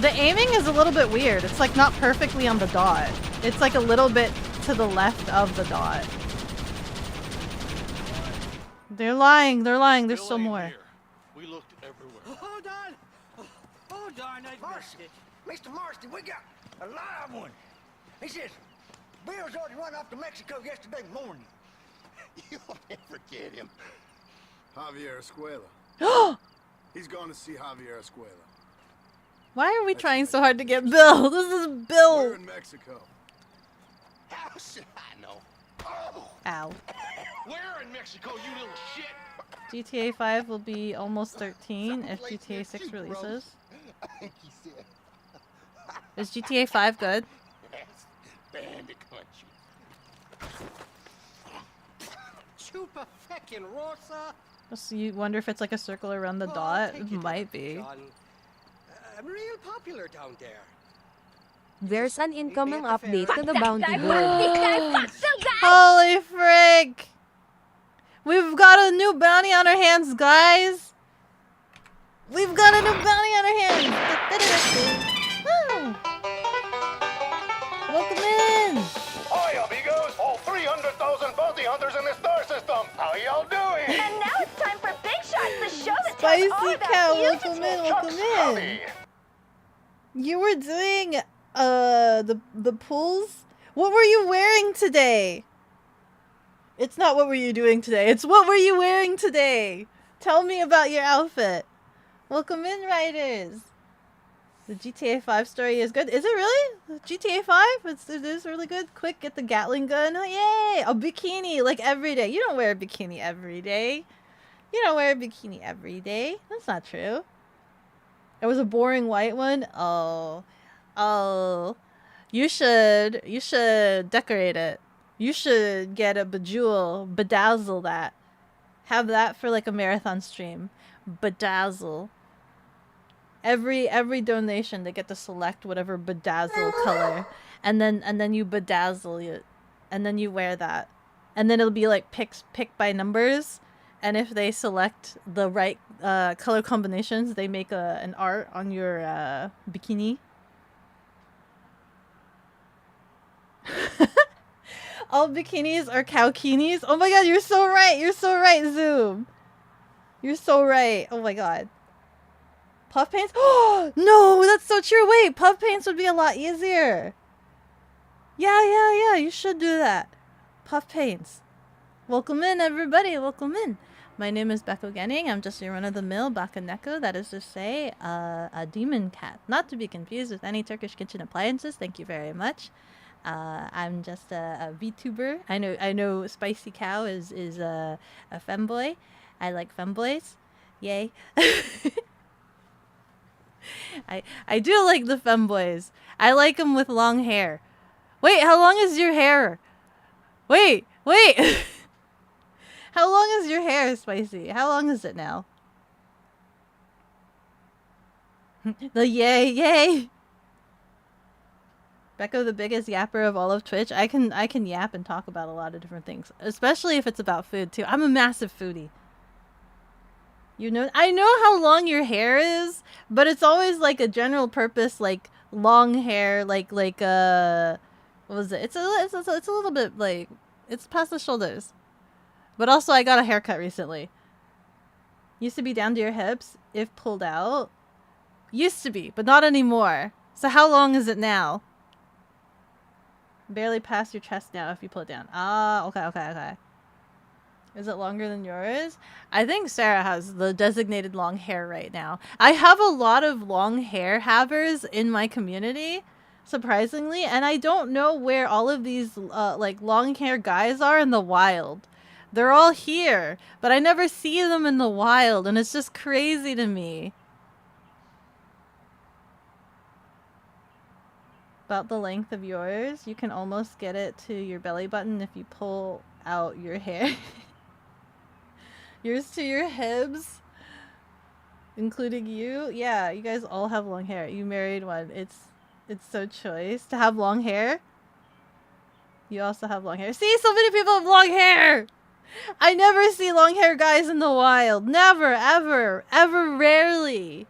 The aiming is a little bit weird. It's like not perfectly on the dot. It's like a little bit to the left of the dot. They're lying. They're lying. There's still more.
We looked everywhere.
Hold on! Hold on, I missed it.
Mr. Marston, we got a live one. He says, Bill's already run off to Mexico yesterday morning. You'll never get him.
Javier Escuela. He's going to see Javier Escuela.
Why are we trying so hard to get Bill? This is Bill.
We're in Mexico.
How should I know? Oh.
Ow.
Where in Mexico, you little shit?
GTA 5 will be almost 13 if GTA 6 releases.
I think he said.
Is GTA 5 good?
Yes, bandit country.
Chupa feckin' Rosa.
So you wonder if it's like a circle around the dot? It might be.
John. I'm real popular down there.
There's an incoming update to the bounty board.
Holy frick! We've got a new bounty on our hands, guys! We've got a new bounty on our hands! Woo. Welcome in!
Hi, amigos! All 300,000 bounty hunters in the star system! How y'all doing?
And now it's time for Big Shots, the show that
Spicy
tells all about
cow,
you.
welcome in, welcome in! You were doing, the pools? What were you wearing today? It's not what were you doing today, it's what were you wearing today? Tell me about your outfit. Welcome in, writers. The GTA 5 story is good. Is it really? GTA 5? It is really good. Quick, get the Gatling gun. Oh, yay! A bikini, like every day. You don't wear a bikini every day. You don't wear a bikini every day. That's not true. It was a boring white one. Oh. You should decorate it. You should get a bejewel, bedazzle that. Have that for like a marathon stream. Bedazzle. Every donation they get to select whatever bedazzle color. And then you bedazzle it. And then you wear that. And then it'll be like picked by numbers. And if they select the right color combinations, they make an art on your bikini. All bikinis are cowkinis. Oh my god, you're so right. You're so right, Zoom. You're so right. Oh my god. Puff paints? Oh, no, that's so true. Wait, puff paints would be a lot easier. Yeah. You should do that. Puff paints. Welcome in, everybody. Welcome in. My name is bekogenning. I'm just your run-of-the-mill bakaneko. That is to say, a demon cat. Not to be confused with any Turkish kitchen appliances. Thank you very much. I'm just a Vtuber. I know Spicy Cow is a femboy. I like femboys. Yay. I do like the femboys. I like them with long hair. Wait, how long is your hair? Wait. How long is your hair, Spicy? How long is it now? The yay. Becco, the biggest yapper of all of Twitch. I can yap and talk about a lot of different things, especially if it's about food too. I'm a massive foodie. You know, I know how long your hair is, but it's always like a general purpose, like long hair, like what was it? It's a little bit like it's past the shoulders. But also, I got a haircut recently. Used to be down to your hips if pulled out. Used to be, but not anymore. So how long is it now? Barely past your chest now if you pull it down. Ah, okay. Is it longer than yours? I think Sarah has the designated long hair right now. I have a lot of long hair havers in my community, surprisingly, and I don't know where all of these like long hair guys are in the wild. They're all here, but I never see them in the wild, and it's just crazy to me. About the length of yours, you can almost get it to your belly button if you pull out your hair. Yours to your hips, including you. Yeah, you guys all have long hair. You married one. It's so choice to have long hair. You also have long hair. See, so many people have long hair. I never see long hair guys in the wild. Never, ever, ever, rarely.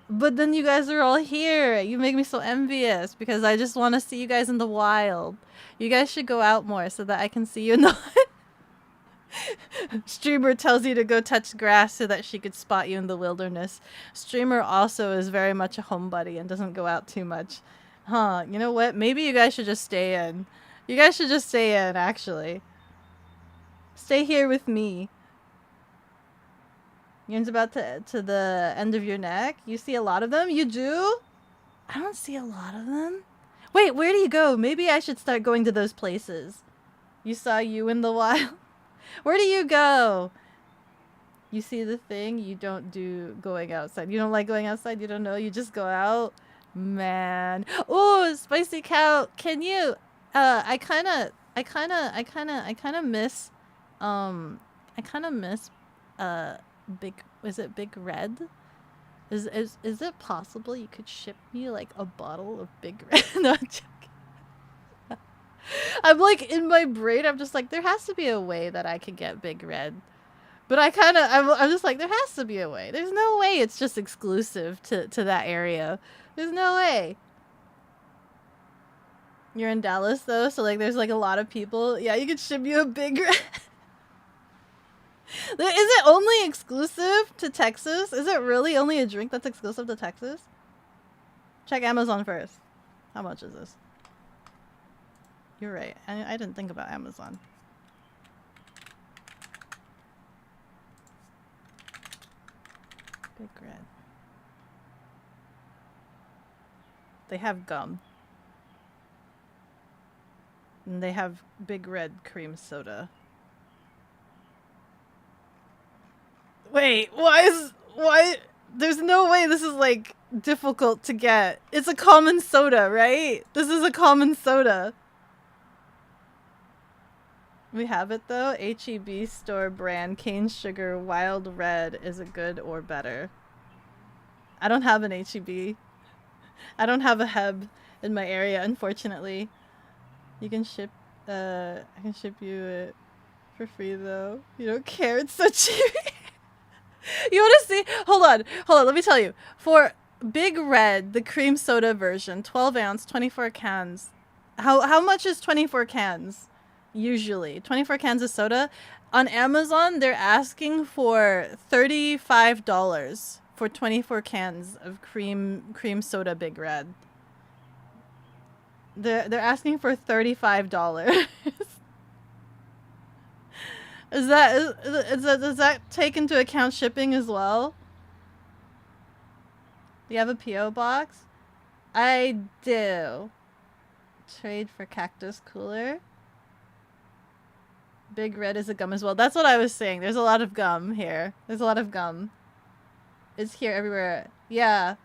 But then you guys are all here. You make me so envious because I just want to see you guys in the wild. You guys should go out more so that I can see you in the Streamer tells you to go touch grass so that she could spot you in the wilderness. Streamer also is very much a homebody and doesn't go out too much. Huh, you know what? Maybe you guys should just stay in. You guys should just stay in, actually. Stay here with me. Yours about to the end of your neck. You see a lot of them? You do? I don't see a lot of them. Wait, where do you go? Maybe I should start going to those places. You saw you in the wild. Where do you go? You see the thing? You don't do going outside. You don't like going outside? You don't know? You just go out? Man. Oh, Spicy Cow. Can you... I kind of miss... is it Big Red? Is it possible you could ship me like a bottle of Big Red? No, I'm joking. I'm like in my brain, I'm just like, there has to be a way that I can get Big Red. But I'm just like, there has to be a way. There's no way it's just exclusive to that area. There's no way. You're in Dallas though, so like there's like a lot of people. Yeah, you could ship you a Big Red. Is it only exclusive to Texas? Is it really only a drink that's exclusive to Texas? Check Amazon first. How much is this? You're right. I didn't think about Amazon. Big Red. They have gum. And they have Big Red cream soda. Wait, why? There's no way this is like difficult to get. It's a common soda, right? This is a common soda. We have it though. HEB store brand cane sugar wild red. Is it good or better? I don't have an HEB. I don't have a Heb in my area, unfortunately. You can ship. I can ship you it for free though. You don't care. It's so cheap. You want to see? Hold on. Let me tell you. For Big Red, the cream soda version, 12 ounce, 24 cans. How much is 24 cans? Usually 24 cans of soda on Amazon. They're asking for $35 for 24 cans of cream soda Big Red. They're asking for $35. Does that take into account shipping as well? Do you have a PO box? I do. Trade for cactus cooler. Big Red is a gum as well. That's what I was saying. There's a lot of gum here. There's a lot of gum. It's here everywhere. Yeah.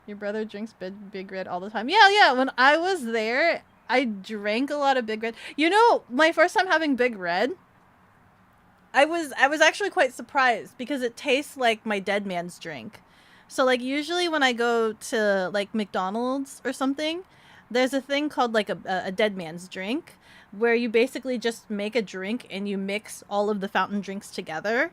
Your brother drinks Big Red all the time. Yeah. When I was there, I drank a lot of Big Red. You know, my first time having Big Red, I was actually quite surprised because it tastes like my dead man's drink. So like usually when I go to like McDonald's or something, there's a thing called like a dead man's drink where you basically just make a drink and you mix all of the fountain drinks together.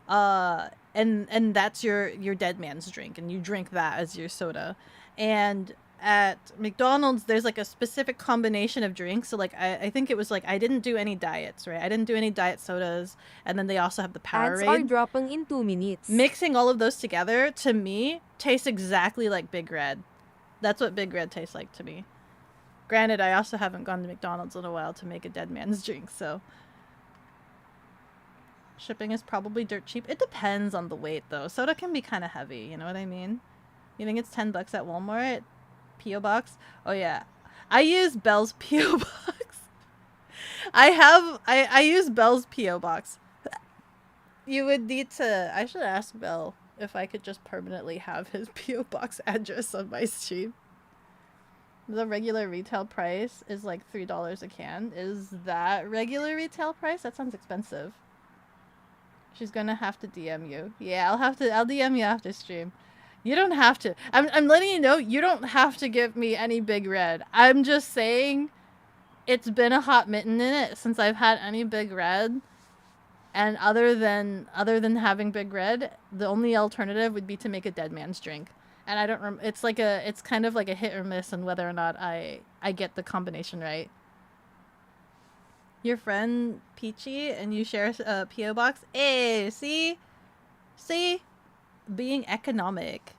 And that's your dead man's drink and you drink that as your soda. And at McDonald's, there's like a specific combination of drinks. So like I think it was like I didn't do any diets, right? I didn't do any diet sodas, and then they also have the Powerade.
Ads are dropping in 2 minutes.
Mixing all of those together to me tastes exactly like Big Red. That's what Big Red tastes like to me. Granted, I also haven't gone to McDonald's in a while to make a dead man's drink, so shipping is probably dirt cheap. It depends on the weight though. Soda can be kind of heavy, you know what I mean? You think it's $10 at Walmart? P.O. Box? Oh yeah. I use Bell's P.O. Box. I use Belle's P.O. box. You would need to... I should ask Belle if I could just permanently have his P.O. box address on my stream. The regular retail price is like $3 a can. Is that regular retail price? That sounds expensive. She's gonna have to DM you. Yeah, I'll DM you after stream. You don't have to. I'm letting you know you don't have to give me any Big Red. I'm just saying it's been a hot mitten in it since I've had any Big Red. And other than having Big Red, the only alternative would be to make a dead man's drink. And I don't it's kind of like a hit or miss on whether or not I get the combination right. Your friend Peachy and you share a P.O. box? Hey, see? Being economic.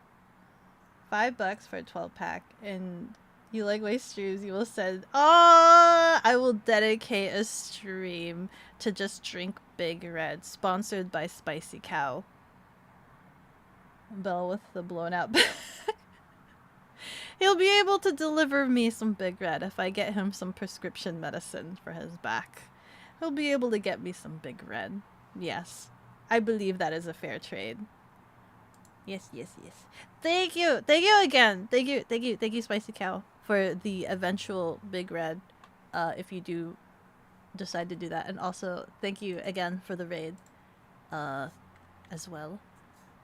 $5 for a 12-pack, and you like my streams, you will send... Oh, I will dedicate a stream to just drink Big Red, sponsored by Spicy Cow. Belle with the blown out back. He'll be able to deliver me some Big Red if I get him some prescription medicine for his back. He'll be able to get me some Big Red. Yes. I believe that is a fair trade. Yes. Thank you again. Thank you, Spicy Cow, for the eventual Big Red, if you do decide to do that. And also, thank you again for the raid, as well.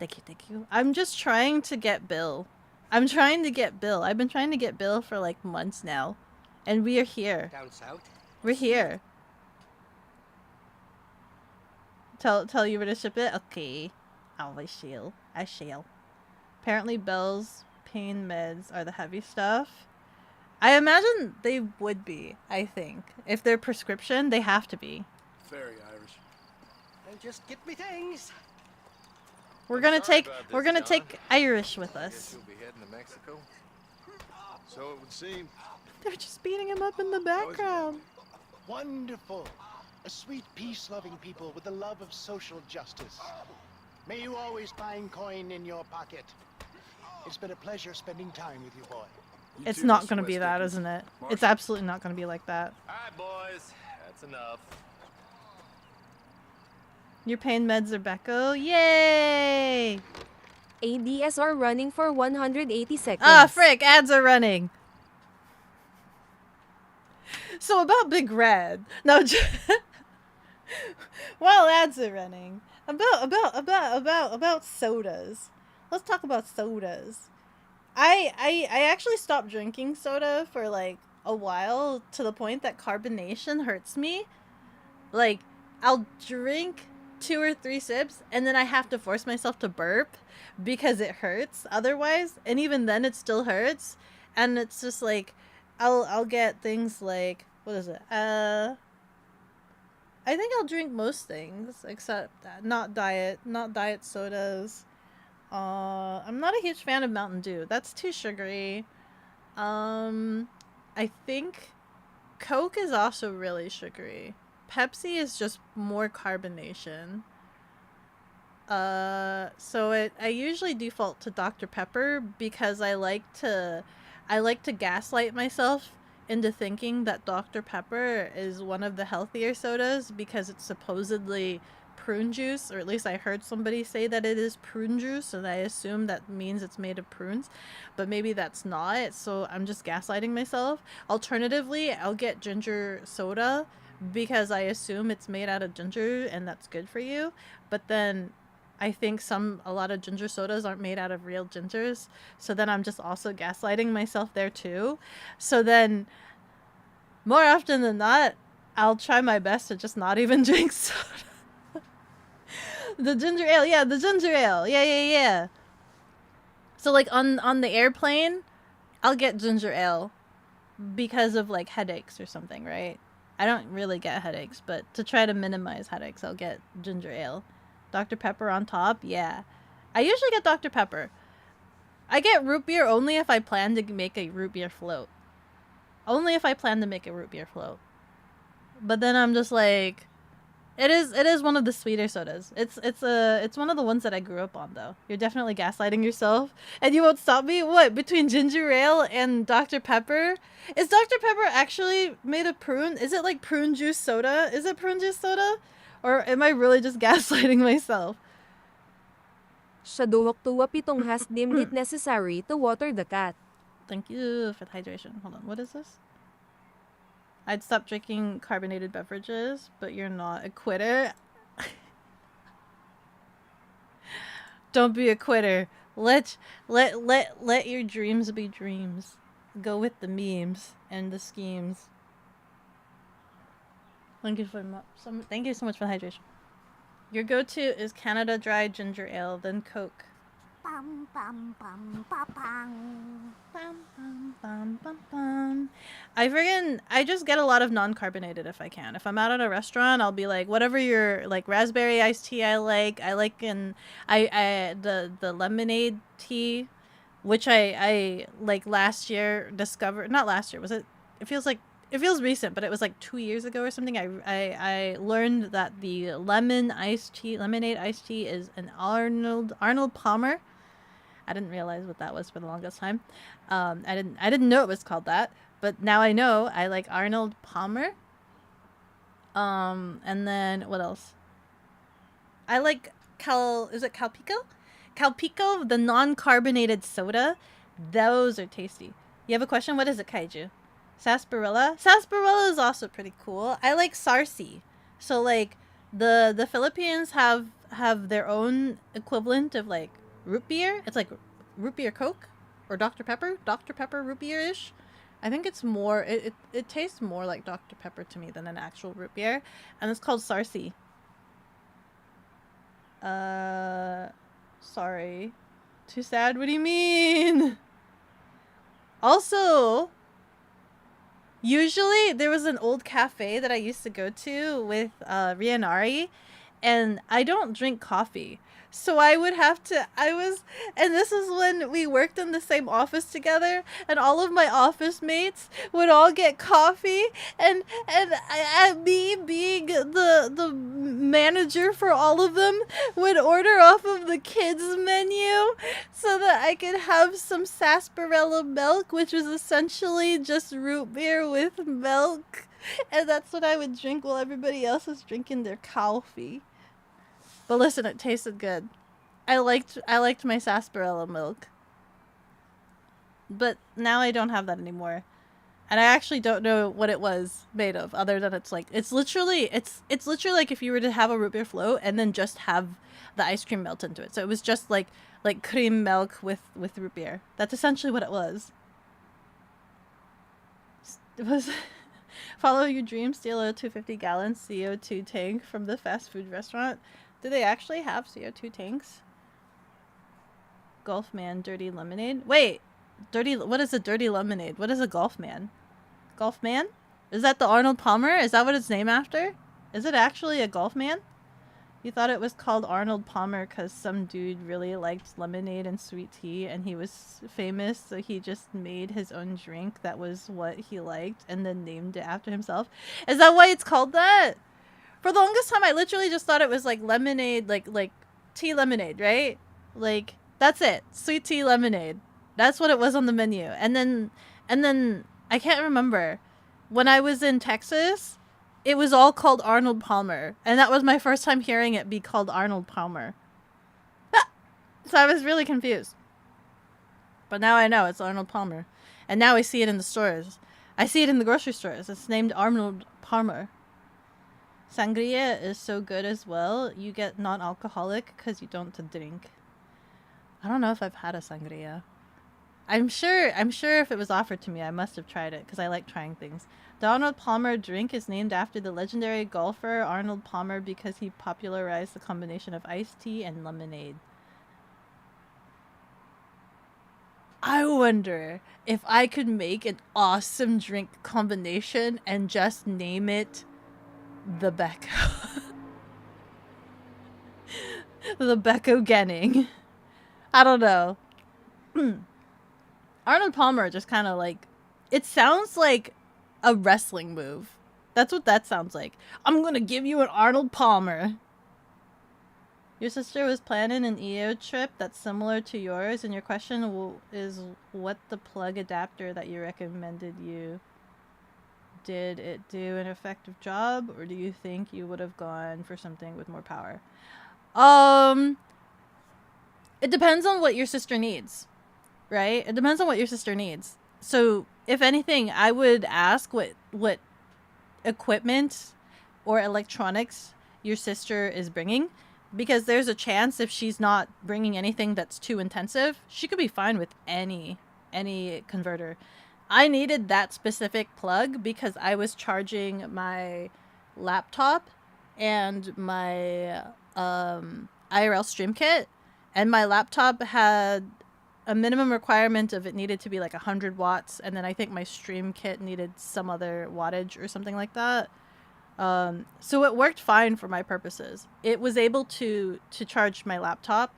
Thank you. I'm just trying to get Bill. I've been trying to get Bill for like months now. And we are here.
Down south?
We're here. Tell you where to ship it? Okay. I shall. Apparently Belle's pain meds are the heavy stuff. I imagine they would be, I think. If they're prescription, they have to be.
Very Irish.
And just get me things.
We're gonna take Irish with us.
You'll be heading to Mexico. So it would seem.
They're just beating him up in the background.
Wonderful. A sweet, peace-loving people with the love of social justice. May you always find coin in your pocket. It's been a pleasure spending time with you, boy.
It's not gonna be that, isn't it? It's absolutely not gonna be like that.
Alright, boys. That's enough.
Your pain meds are Becco. Yay!
ADS are running for 180 seconds.
Ah, frick! Ads are running. So about Big Red. No, while ads are running, about sodas. Let's talk about sodas. I actually stopped drinking soda for like a while, to the point that carbonation hurts me. Like, I'll drink 2 or 3 sips and then I have to force myself to burp because it hurts otherwise, and even then it still hurts. And it's just like I'll get things like, what is it? I think I'll drink most things except not diet sodas. I'm not a huge fan of Mountain Dew. That's too sugary. I think Coke is also really sugary. Pepsi is just more carbonation. So I usually default to Dr. Pepper because I like to gaslight myself into thinking that Dr. Pepper is one of the healthier sodas because it's supposedly prune juice, or at least I heard somebody say that it is prune juice, and I assume that means it's made of prunes, but maybe that's not, so I'm just gaslighting myself. Alternatively, I'll get ginger soda because I assume it's made out of ginger and that's good for you, but then I think a lot of ginger sodas aren't made out of real gingers, so then I'm just also gaslighting myself there too. So then, more often than not, I'll try my best to just not even drink soda. The ginger ale, yeah. So like on the airplane, I'll get ginger ale because of like headaches or something, right? I don't really get headaches, but to try to minimize headaches, I'll get ginger ale. Dr. Pepper on top, yeah. I usually get Dr. Pepper. I get root beer only if I plan to make a root beer float. Only if I plan to make a root beer float. But then I'm just like, It is one of the sweeter sodas. It's one of the ones that I grew up on though. You're definitely gaslighting yourself, and you won't stop me. What, between ginger ale and Dr. Pepper? Is Dr. Pepper actually made of prune? Is it like prune juice soda? Is it prune juice soda, or am I really just gaslighting myself?
Siya duwak-tuwa pitong has deemed it necessary to water the cat.
Thank you for the hydration. Hold on, what is this? I'd stop drinking carbonated beverages, but you're not a quitter. Don't be a quitter. Let your dreams be dreams. Go with the memes and the schemes. Thank you so much for the hydration. Your go-to is Canada Dry Ginger Ale, then Coke.
Bum, bum, bum, bum, bum.
Bum, bum, bum, bum, bum. I just get a lot of non-carbonated if I can. If I'm out at a restaurant, I'll be like, whatever your like raspberry iced tea I like the lemonade tea, which I like last year discovered, not last year, was it? It feels recent, but it was like 2 years ago or something. I learned that the lemonade iced tea is an Arnold Palmer. I didn't realize what that was for the longest time. I didn't know it was called that, but now I know. I like Arnold Palmer. And then what else? I like Calpico? Calpico, the non-carbonated soda. Those are tasty. You have a question? What is it, Kaiju? Sarsaparilla? Sarsaparilla is also pretty cool. I like Sarsi. So like the Philippines have their own equivalent of like root beer. It's like root beer Coke or Dr. Pepper. Dr. Pepper root beer-ish. I think it's more, it tastes more like Dr. Pepper to me than an actual root beer. And it's called Sarsi. Sorry. Too sad? What do you mean? Also, usually there was an old cafe that I used to go to with Rianari, and I don't drink coffee. So I would have to, and this is when we worked in the same office together, and all of my office mates would all get coffee, and me being the manager for all of them would order off of the kids menu so that I could have some sarsaparilla milk, which was essentially just root beer with milk, and that's what I would drink while everybody else was drinking their coffee. But listen, it tasted good. I liked my sarsaparilla milk. But now I don't have that anymore. And I actually don't know what it was made of, other than it's literally like if you were to have a root beer float and then just have the ice cream melt into it. So it was just like cream milk with root beer. That's essentially what it was. It was follow your dreams, steal a 250-gallon CO2 tank from the fast food restaurant. Do they actually have CO2 tanks? Golf man, dirty lemonade. Wait, what is a dirty lemonade? What is a golf man? Golf man? Is that the Arnold Palmer? Is that what it's named after? Is it actually a golf man? You thought it was called Arnold Palmer because some dude really liked lemonade and sweet tea and he was famous, so he just made his own drink that was what he liked and then named it after himself. Is that why it's called that? For the longest time, I literally just thought it was like lemonade, like tea lemonade, right? Like, that's it. Sweet tea lemonade. That's what it was on the menu. And then I can't remember. When I was in Texas, it was all called Arnold Palmer. And that was my first time hearing it be called Arnold Palmer. So I was really confused. But now I know it's Arnold Palmer. And now I see it in the stores. I see it in the grocery stores. It's named Arnold Palmer. Sangria is so good as well. You get non-alcoholic because you don't drink. I don't know if I've had a sangria. I'm sure if it was offered to me, I must have tried it because I like trying things. The Arnold Palmer drink is named after the legendary golfer Arnold Palmer because he popularized the combination of iced tea and lemonade. I wonder if I could make an awesome drink combination and just name it the Beko. The bekogenning. I don't know. Arnold Palmer just kind of like, it sounds like a wrestling move. That's what that sounds like. I'm gonna give you an Arnold Palmer. Your sister was planning an EO trip that's similar to yours, and your question is what the plug adapter that you recommended you. Did it do an effective job, or do you think you would have gone for something with more power? It depends on what your sister needs, right? It depends on what your sister needs. So, if anything, I would ask what equipment or electronics your sister is bringing, because there's a chance if she's not bringing anything that's too intensive, she could be fine with any converter. I needed that specific plug because I was charging my laptop and my IRL stream kit, and my laptop had a minimum requirement of it needed to be like 100 watts, and then I think my stream kit needed some other wattage or something like that. So it worked fine for my purposes. It was able to charge my laptop,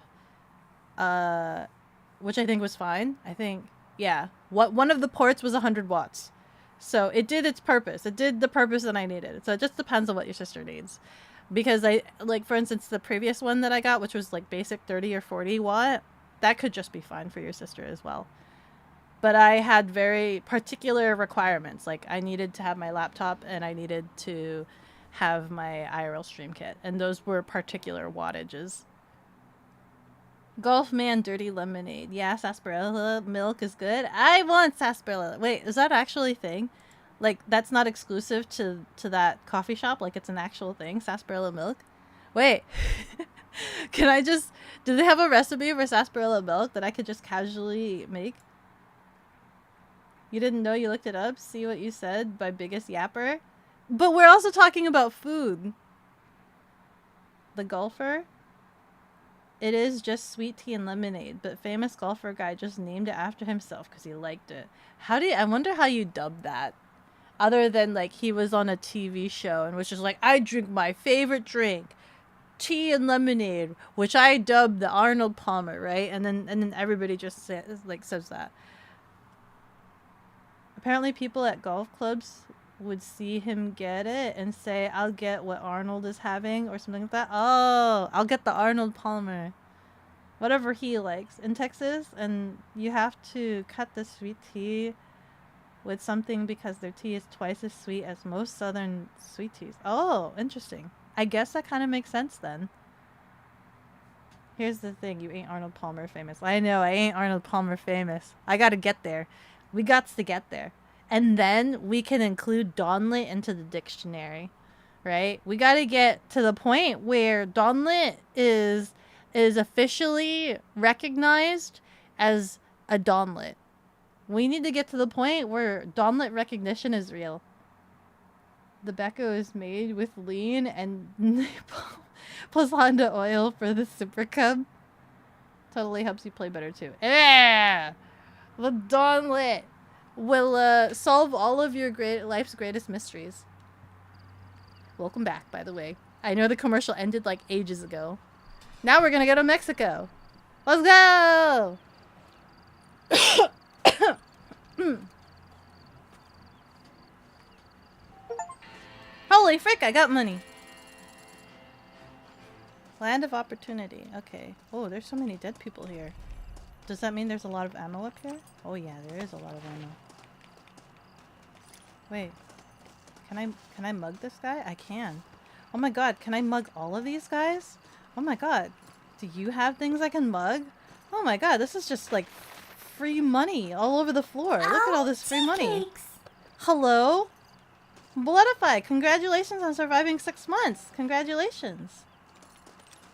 which I think was fine. I think, yeah. One of the ports was 100 watts. So it did its purpose. It did the purpose that I needed. So it just depends on what your sister needs. Because for instance, the previous one that I got, which was like basic 30 or 40 watt, that could just be fine for your sister as well. But I had very particular requirements. Like, I needed to have my laptop and I needed to have my IRL stream kit. And those were particular wattages. Golf Man Dirty Lemonade. Yeah, sarsaparilla milk is good. I want sarsaparilla. Wait, is that actually a thing? Like, that's not exclusive to that coffee shop? Like, it's an actual thing? Sarsaparilla milk? Wait. Can I just... Do they have a recipe for sarsaparilla milk that I could just casually make? You didn't know? You looked it up? See What You Said by Biggest Yapper? But we're also talking about food. The golfer? It is just sweet tea and lemonade, but famous golfer guy just named it after himself because he liked it. I wonder how you dubbed that. Other than, like, he was on a TV show and was just like, I drink my favorite drink, tea and lemonade, which I dubbed the Arnold Palmer, right? And then everybody just says that. Apparently people at golf clubs would see him get it and say, I'll get what Arnold is having or something like that. Oh, I'll get the Arnold Palmer. Whatever he likes. In Texas, and you have to cut the sweet tea with something because their tea is twice as sweet as most southern sweet teas. Oh, interesting. I guess that kind of makes sense then. Here's the thing. You ain't Arnold Palmer famous. I know, I ain't Arnold Palmer famous. I gotta get there. We gots to get there. And then we can include Donlet into the dictionary, right? We got to get to the point where Donlet is officially recognized as a Donlet. We need to get to the point where Donlet recognition is real. The Beko is made with lean and plus Honda oil for the Super Cub. Totally helps you play better too. Yeah! The Donlet will solve all of your life's greatest mysteries. Welcome back, by the way. I know the commercial ended like ages ago. Now we're gonna go to Mexico. Let's go! Holy frick, I got money. Land of opportunity. Okay. Oh, there's so many dead people here. Does that mean there's a lot of ammo up here? Oh yeah, there is a lot of ammo. Wait. Can I mug this guy? I can. Oh my god, can I mug all of these guys? Oh my god. Do you have things I can mug? Oh my god, this is just like free money all over the floor. Look at all this free money. Hello? Bloodify, congratulations on surviving 6 months. Congratulations.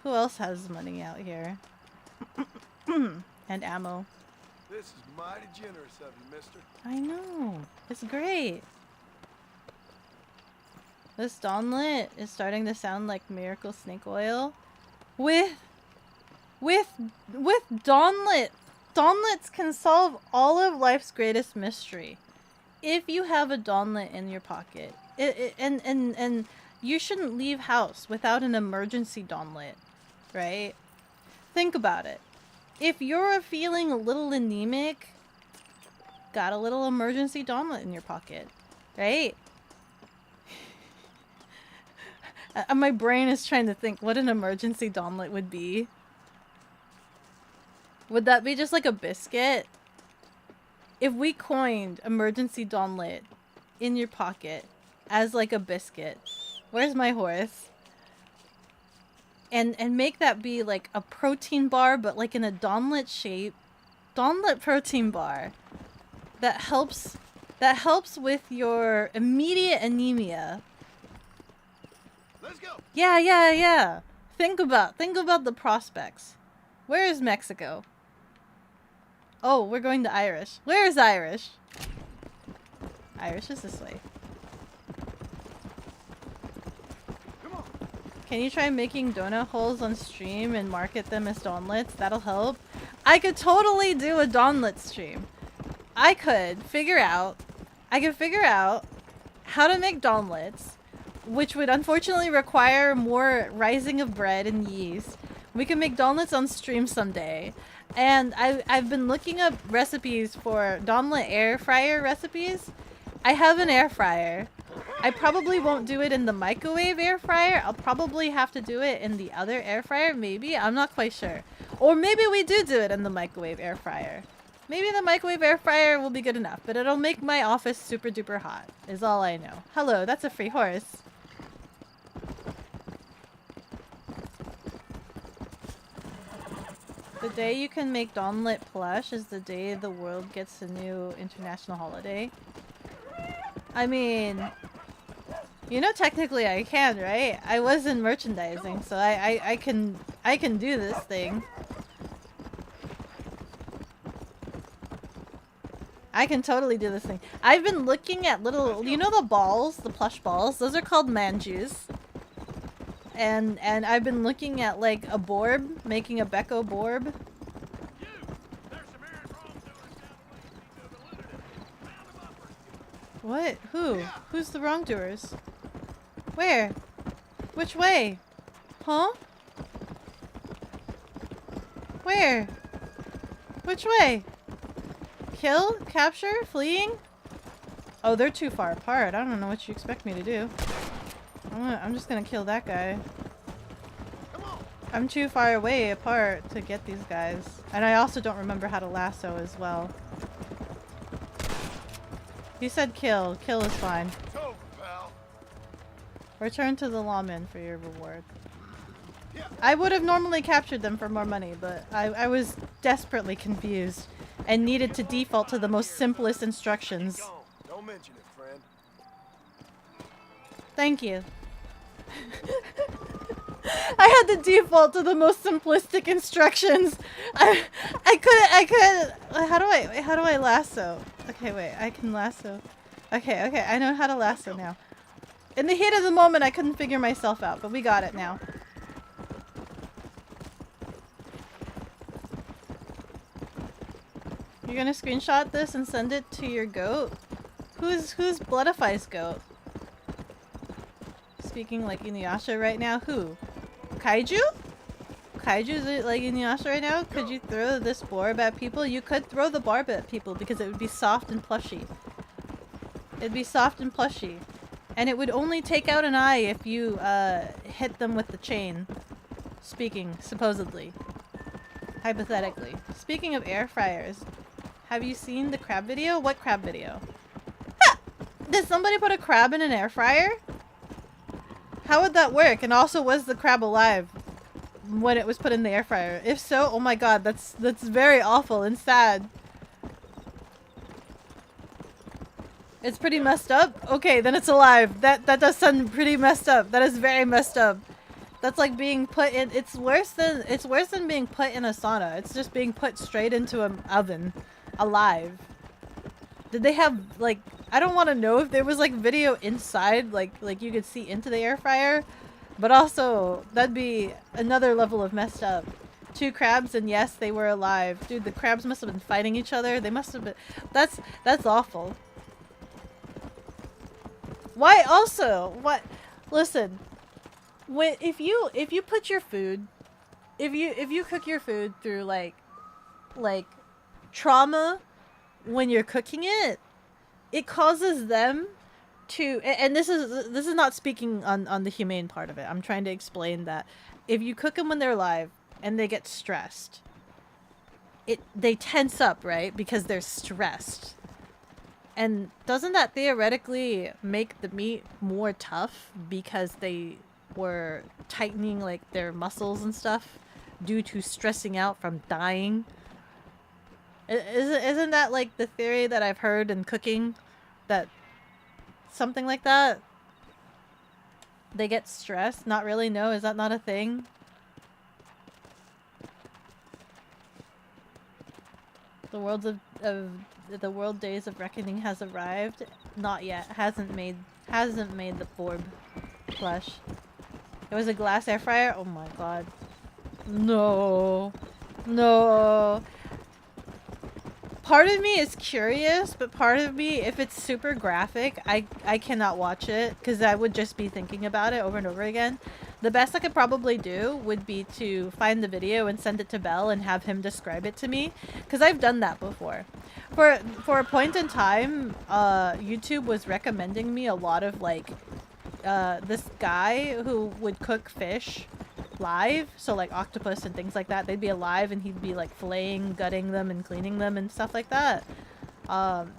Who else has money out here? And ammo.
This is mighty generous of you, mister.
I know. It's great. This Donlet is starting to sound like Miracle Snake Oil. With Donlet. Donlets can solve all of life's greatest mystery. If you have a Donlet in your pocket. And you shouldn't leave house without an emergency Donlet. Right? Think about it. If you're feeling a little anemic, got a little emergency Donlet in your pocket. Right? My brain is trying to think what an emergency donlet would be. Would that be just like a biscuit? If we coined emergency donlet in your pocket as like a biscuit, where's my horse? And make that be like a protein bar, but like in a donlet shape. Donlet protein bar that helps with your immediate anemia.
Let's go.
Yeah. Think about the prospects. Where is Mexico? Oh, we're going to Irish. Where is Irish? Irish is this way. Can you try making donut holes on stream and market them as donlets? That'll help. I could totally do a donlet stream. I could figure out how to make donlets, which would unfortunately require more rising of bread and yeast. We can make donlets on stream someday. And I've been looking up recipes for donlet air fryer recipes. I have an air fryer. I probably won't do it in the microwave air fryer. I'll probably have to do it in the other air fryer, maybe. I'm not quite sure. Or maybe we do it in the microwave air fryer. Maybe the microwave air fryer will be good enough, but it'll make my office super duper hot, is all I know. Hello, that's a free horse. The day you can make donlet plush is the day the world gets a new international holiday. I mean, you know, technically I can, right? I was in merchandising, so I can do this thing. I can totally do this thing. I've been looking at little, you know the balls, the plush balls? Those are called manjus. And I've been looking at like a borb, making a Beko borb. What? Who? Who's the wrongdoers? Where? Which way? Huh? Where? Which way? Kill? Capture? Fleeing? Oh, they're too far apart. I don't know what you expect me to do. I'm just gonna kill that guy. I'm too far away apart to get these guys. And I also don't remember how to lasso as well. He said kill. Kill is fine. Return to the lawman for your reward. I would have normally captured them for more money, but I was desperately confused and needed to default to the most simplest instructions.
Don't mention it, friend.
Thank you. I had to default to the most simplistic instructions. I couldn't. How do I lasso? Okay, wait. I can lasso. Okay. I know how to lasso now. In the heat of the moment, I couldn't figure myself out, but we got it now. You're gonna screenshot this and send it to your goat? Who's Bloodify's goat? Speaking like Inuyasha right now? Who? Kaiju? Kaiju's like Inuyasha right now? Could you throw this barb at people? You could throw the barb at people because it would be soft and plushy. It'd be soft and plushy. And it would only take out an eye if you hit them with the chain. Speaking, supposedly. Hypothetically. Speaking of air fryers, have you seen the crab video? What crab video? Ha! Did somebody put a crab in an air fryer? How would that work? And also, was the crab alive when it was put in the air fryer? If so, oh my god, that's very awful and sad. It's pretty messed up? Okay, then it's alive. That does sound pretty messed up. That is very messed up. That's like being put in, it's worse than being put in a sauna. It's just being put straight into an oven. Alive. Did they have, like, I don't want to know if there was, like, video inside, like you could see into the air fryer. But also, that'd be another level of messed up. 2 crabs, and yes, they were alive. Dude, the crabs must have been fighting each other. They must have been, that's awful. Why also? What? Listen. If you put your food, if you cook your food through like trauma when you're cooking it, it causes them and this is not speaking on the humane part of it. I'm trying to explain that if you cook them when they're alive and they get stressed, they tense up, right? Because they're stressed. And doesn't that theoretically make the meat more tough because they were tightening like their muscles and stuff due to stressing out from dying? Isn't that like the theory that I've heard in cooking, that something like that? They get stressed? Not really, no? Is that not a thing? The world days of reckoning has arrived. Not yet. Hasn't made the Forb plush. It was a glass air fryer? Oh my god. No. No. Part of me is curious, but part of me, if it's super graphic, I cannot watch it because I would just be thinking about it over and over again. The best I could probably do would be to find the video and send it to Bell and have him describe it to me, because I've done that before. For a point in time, YouTube was recommending me a lot of like this guy who would cook fish live, so like octopus and things like that. They'd be alive and he'd be like filleting, gutting them and cleaning them and stuff like that. And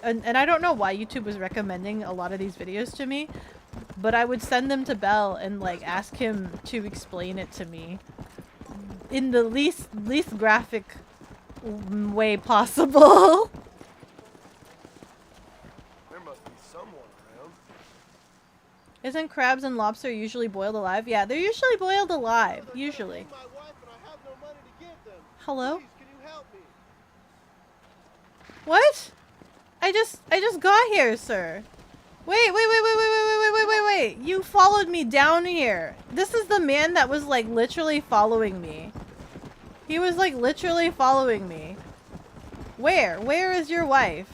I don't know why YouTube was recommending a lot of these videos to me, but I would send them to Bell and like ask him to explain it to me in the least graphic way possible.
There must be someone around.
Isn't crabs and lobster usually boiled alive? Yeah, they're usually boiled alive. Usually. Hello?
Please, can you help me?
What? I just got here, sir. Wait. You followed me down here. This is the man that was like literally following me. He was like literally following me. Where is your wife?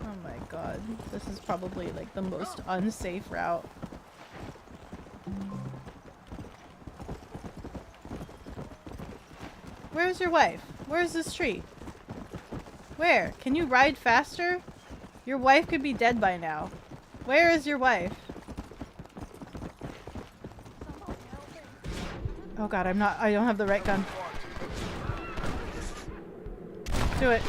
Oh my god. This is probably like the most unsafe route. Where's your wife? Where's this tree? Where? Can you ride faster? Your wife could be dead by now. Where is your wife? Oh god, I don't have the right gun. Do it.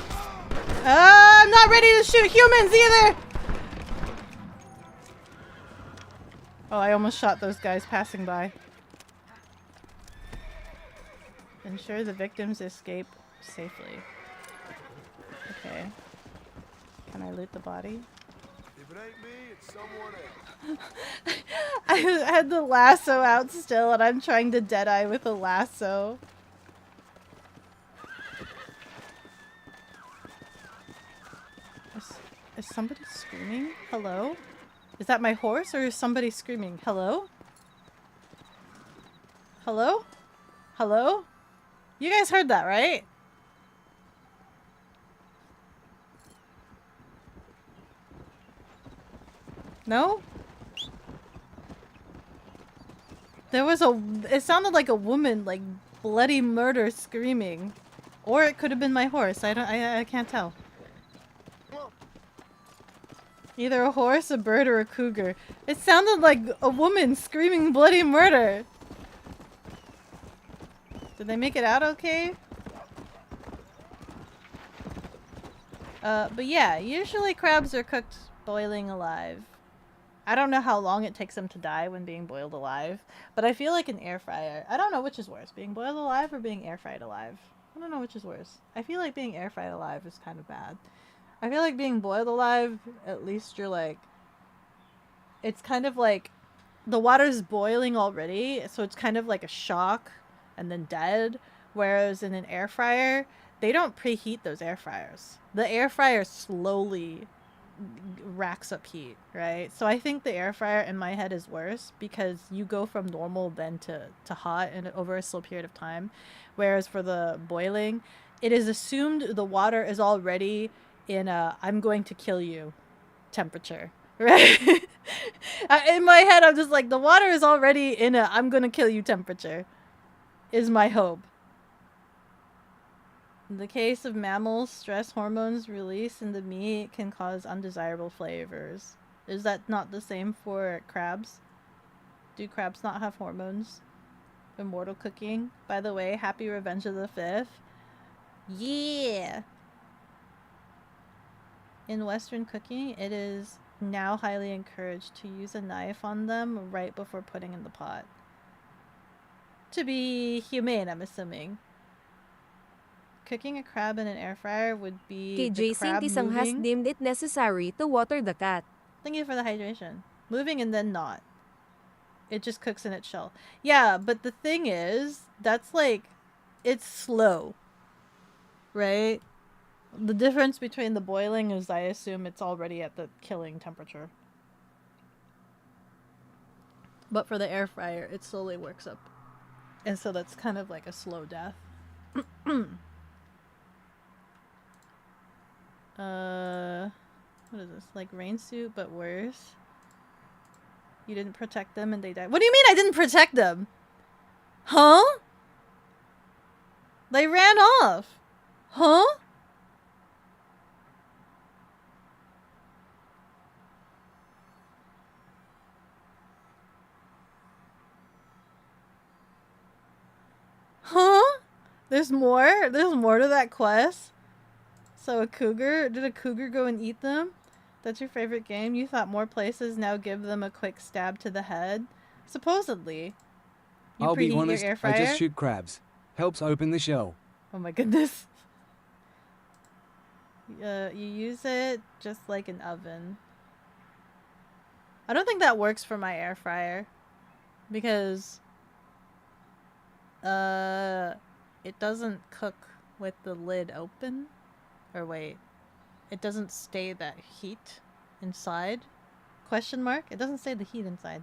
I'm not ready to shoot humans either! Oh, I almost shot those guys passing by. Ensure the victims escape safely. Okay. Can I loot the body?
If it ain't me, it's someone else.
I had the lasso out still and I'm trying to deadeye with a lasso. Is somebody screaming? Hello? Is that my horse or is somebody screaming? Hello? Hello? Hello? You guys heard that, right? No? There was it sounded like a woman, like bloody murder screaming. Or it could have been my horse. I can't tell. Either a horse, a bird, or a cougar. It sounded like a woman screaming bloody murder. Did they make it out okay? But yeah, usually crabs are cooked boiling alive. I don't know how long it takes them to die when being boiled alive, but I feel like an air fryer. I don't know which is worse, being boiled alive or being air fried alive. I don't know which is worse. I feel like being air fried alive is kind of bad. I feel like being boiled alive, at least you're like, it's kind of like the water's boiling already, so it's kind of like a shock and then dead. Whereas in an air fryer, they don't preheat those air fryers. The air fryer slowly racks up heat, right? So I think the air fryer in my head is worse because you go from normal then to hot and over a slow period of time. Whereas for the boiling, it is assumed the water is already in a I'm going to kill you temperature, right? In my head, I'm just like, the water is already in a I'm going to kill you temperature is my hope. In the case of mammals, stress hormones released in the meat can cause undesirable flavors. Is that not the same for crabs? Do crabs not have hormones? Immortal cooking. By the way, happy Revenge of the Fifth. Yeah! In Western cooking, it is now highly encouraged to use a knife on them right before putting in the pot. To be humane, I'm assuming. Cooking a crab in an air fryer would be the
KJ
crab
Saint-Isang has
moving.
deemed it necessary to water the cat.
Thank you for the hydration. Moving and then not. It just cooks in its shell. Yeah, but the thing is, that's like, it's slow. Right? The difference between the boiling is I assume it's already at the killing temperature. But for the air fryer, it slowly works up. And so that's kind of like a slow death. What is this? Like rain suit, but worse. You didn't protect them and they died. What do you mean I didn't protect them? Huh? They ran off. Huh? Huh? There's more? There's more to that quest? So did a cougar go and eat them? That's your favorite game? You thought more places now give them a quick stab to the head? Supposedly. You
I'll be
preheat
honest,
your air
I
fryer?
just shoot crabs. Helps open the shell.
Oh my goodness. You use it just like an oven. I don't think that works for my air fryer. Because it doesn't cook with the lid open. Or wait. It doesn't stay that heat inside? Question mark? It doesn't stay the heat inside.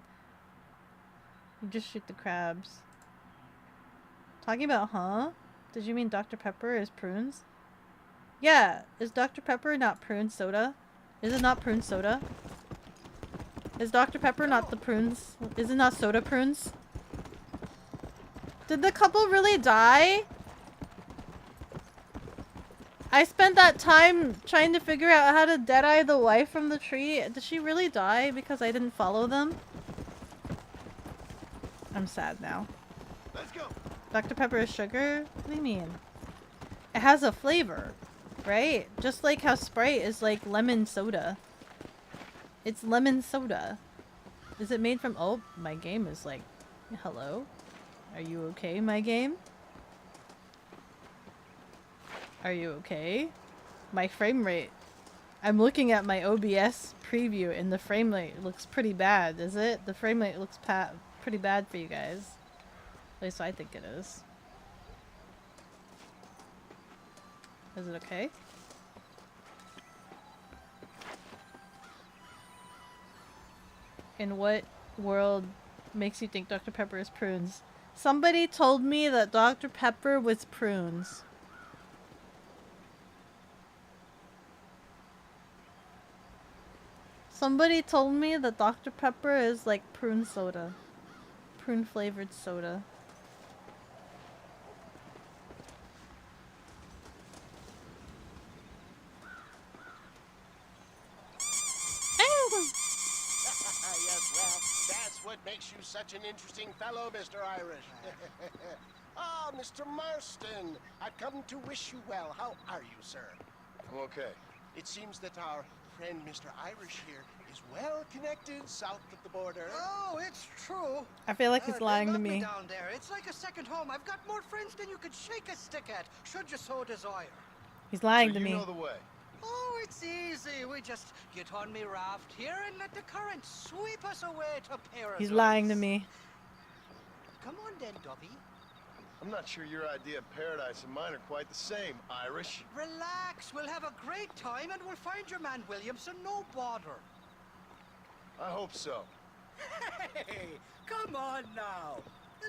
You just shoot the crabs. Talking about, huh? Did you mean Dr. Pepper is prunes? Yeah, is Dr. Pepper not prune soda? Is it not prune soda? Is Dr. Pepper not the prunes? Is it not soda prunes? Did the couple really die? I spent that time trying to figure out how to deadeye the wife from the tree. Did she really die because I didn't follow them? I'm sad now.
Let's go.
Dr. Pepper is sugar? What do you mean? It has a flavor, right? Just like how Sprite is like lemon soda. It's lemon soda. Is it made from... Oh, my game is like... Hello? Are you okay, my game? Are you okay? My frame rate. I'm looking at my OBS preview and the frame rate looks pretty bad, is it? The frame rate looks pretty bad for you guys. At least I think it is. Is it okay? In what world makes you think Dr. Pepper is prunes? Somebody told me that Dr. Pepper was prunes. Somebody told me that Dr. Pepper is like prune soda. Prune flavored soda.
Yes, well, that's what makes you such an interesting fellow, Mr. Irish. Ah, Mr. Marston, I've come to wish you well. How are you, sir?
I'm okay.
It seems that our friend Mr. Irish here is well connected south of the border.
Oh, it's true.
I feel like he's lying
they
to
love
me.
Down there. It's like a second home. I've got more friends than you could shake a stick at, should you so desire.
He's lying
So
to
you
me.
know the way.
Oh, it's easy. We just get on me raft here and let the current sweep us away to paradise.
He's lying to me.
Come on then, Dovey.
I'm not sure your idea of paradise and mine are quite the same, Irish.
Relax. We'll have a great time and we'll find your man Williamson, no bother.
I hope so.
Hey, come on now.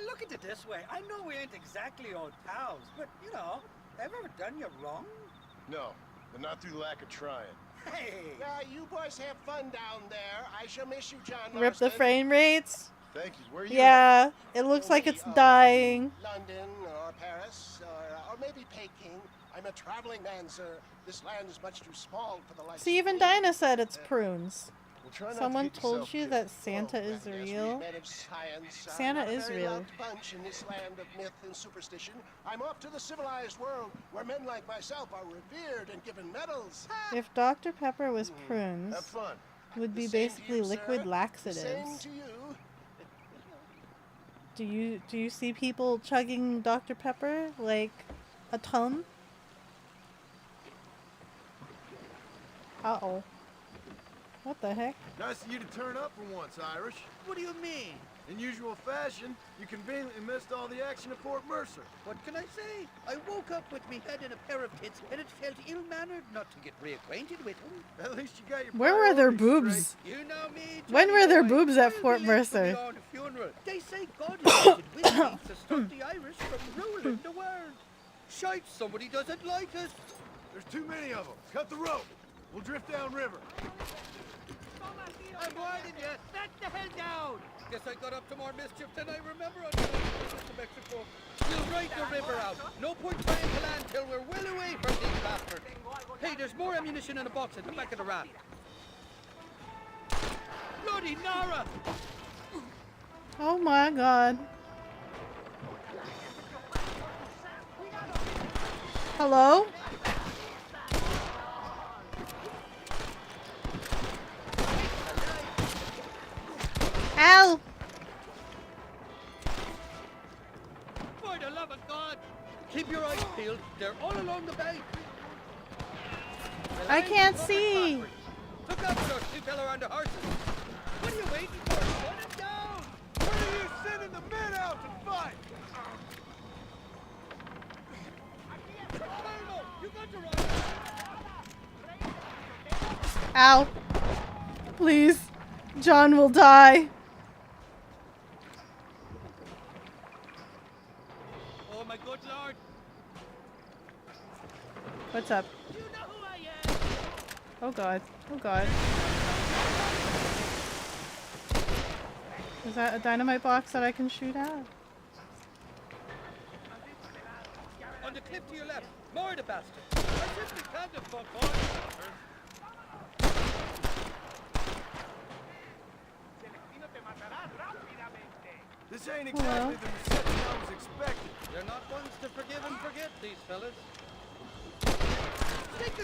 Look at it this way. I know we ain't exactly old pals, but, you know, have I ever done you wrong?
No, but not through lack of trying.
Hey!
You boys have fun down there. I shall miss you, John
Rip the
Marston.
frame rates.
Thank you. Where are you?
Yeah, it looks like it's dying.
London or Paris or maybe Peking. I'm a traveling man, sir. This land is much too small for the likes
See,
of
even
me.
Dinah said it's prunes.
Well, try not to
Someone
get
told
yourself
you
killed.
that Santa is
Yes,
real.
we men of science are
Santa
not a
is
very
real.
loved bunch in this land of myth and superstition. I'm off to the civilized world where men like myself are revered and given medals.
If Dr. Pepper was prunes,
Have fun.
would be
The same to
basically
you,
liquid
sir.
laxatives.
The same to you.
Do you see people chugging Dr. Pepper like a ton? Uh-oh. What the heck?
Nice of you to turn up for once, Irish.
What do you mean?
In usual fashion, you conveniently missed all the action at Fort Mercer.
What can I say? I woke up with me head in a pair of tits, and it felt ill-mannered not to get reacquainted with them.
At least you got your
Where were their
priorities
boobs?
You know me,
When
Johnny
were their
boy.
boobs at
I'll
Fort
be late for
Mercer?
my own funeral. They say God is using whiskey to stop the Irish from ruling the world. Shite, somebody doesn't like us.
There's too many of them. Cut the rope. We'll drift downriver.
I'm warning you. Back the hell down. Guess I got up to more mischief than I remember on the way to Mexico. We'll ride the river out. No point trying to land till we're well away from these bastards. Hey, there's more ammunition in the box at the back of the raft. Bloody Nara!
Oh my god. Hello? Ow!
For the love of God! Keep your eyes peeled. They're all along the bank. The
I
line's
can't
covered
see.
backwards. Look out for those two fellow on the horses. What are you waiting for? Put them down!
When are you sending the men out to fight?
Colonel, you got to run.
Ow. Please. John will die.
Oh my good lord.
What's up?
You know who I am.
Oh god. Oh god. Is that a dynamite box that I can shoot at?
On the cliff to your left. More the bastard. I simply can't have fuck all.
This ain't exactly the reception I was expecting.
You're not ones to forgive and forget, these fellas.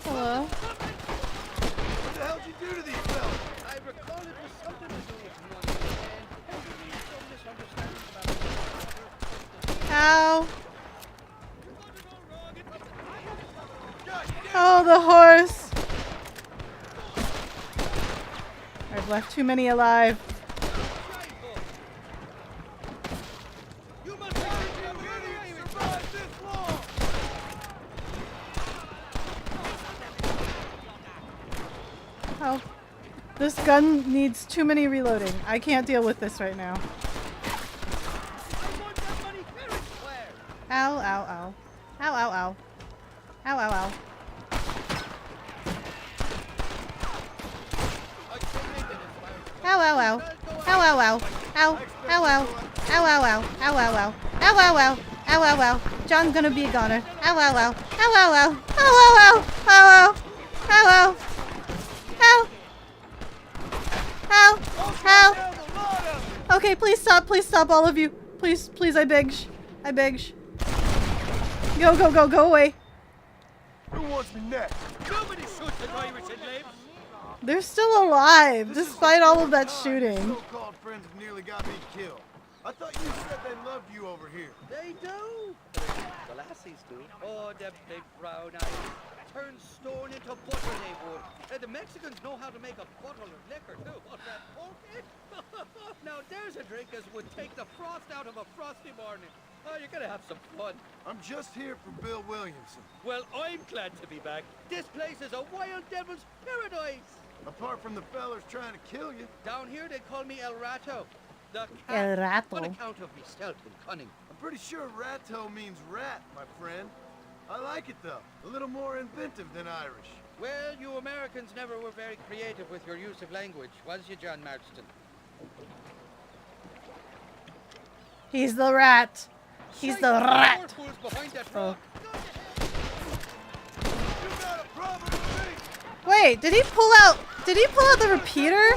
Hello?
What the hell did you do to these fellas?
I recall it was something to do with money, and possibly some misunderstanding about it.
Ow. Oh, the horse. I've left too many alive.
You must survive this long.
Oh. This gun needs too many reloading. I can't deal with this right now. Ow, ow, ow. Ow, ow, ow. Ow, ow, ow. Ow, ow, ow. Ow, ow, ow. Ow, ow, ow. Ow, ow, ow. Ow, ow, ow. Ow, ow, ow. Ow, ow, ow. John's gonna be a goner. Ow, ow, ow. Ow, ow, ow. Ow, ow, ow. Ow, ow. Ow, ow. Ow. Ow. Ow. Okay, please stop, all of you. Please, please, I beg. I beg. Go, go, go, go away.
Who wants me next?
Nobody shoots at Irish and lives.
They're still alive, despite all of that shooting.
So-called friends have nearly got me killed. I thought you said they loved you over here.
They do. The lassies do. Oh, them big brown eyes. Turn stone into butter they would. And the Mexicans know how to make a bottle of liquor too. What's that, pulque? Now there's a drink as would take the frost out of a frosty morning. Oh, you're gonna have some fun.
I'm just here for Bill Williamson.
Well, I'm glad to be back. This place is a wild devil's paradise.
Apart from the fellers trying to kill you.
Down here they call me El Rato. The cat.
El Rato.
On account of me stealth and cunning.
I'm pretty sure Rato means rat, my friend. I like it though. A little more inventive than Irish.
Well, you Americans never were very creative with your use of language, was you, John Marston?
He's the rat. He's the rat.
Behind that rock.
Wait, did he pull out the repeater?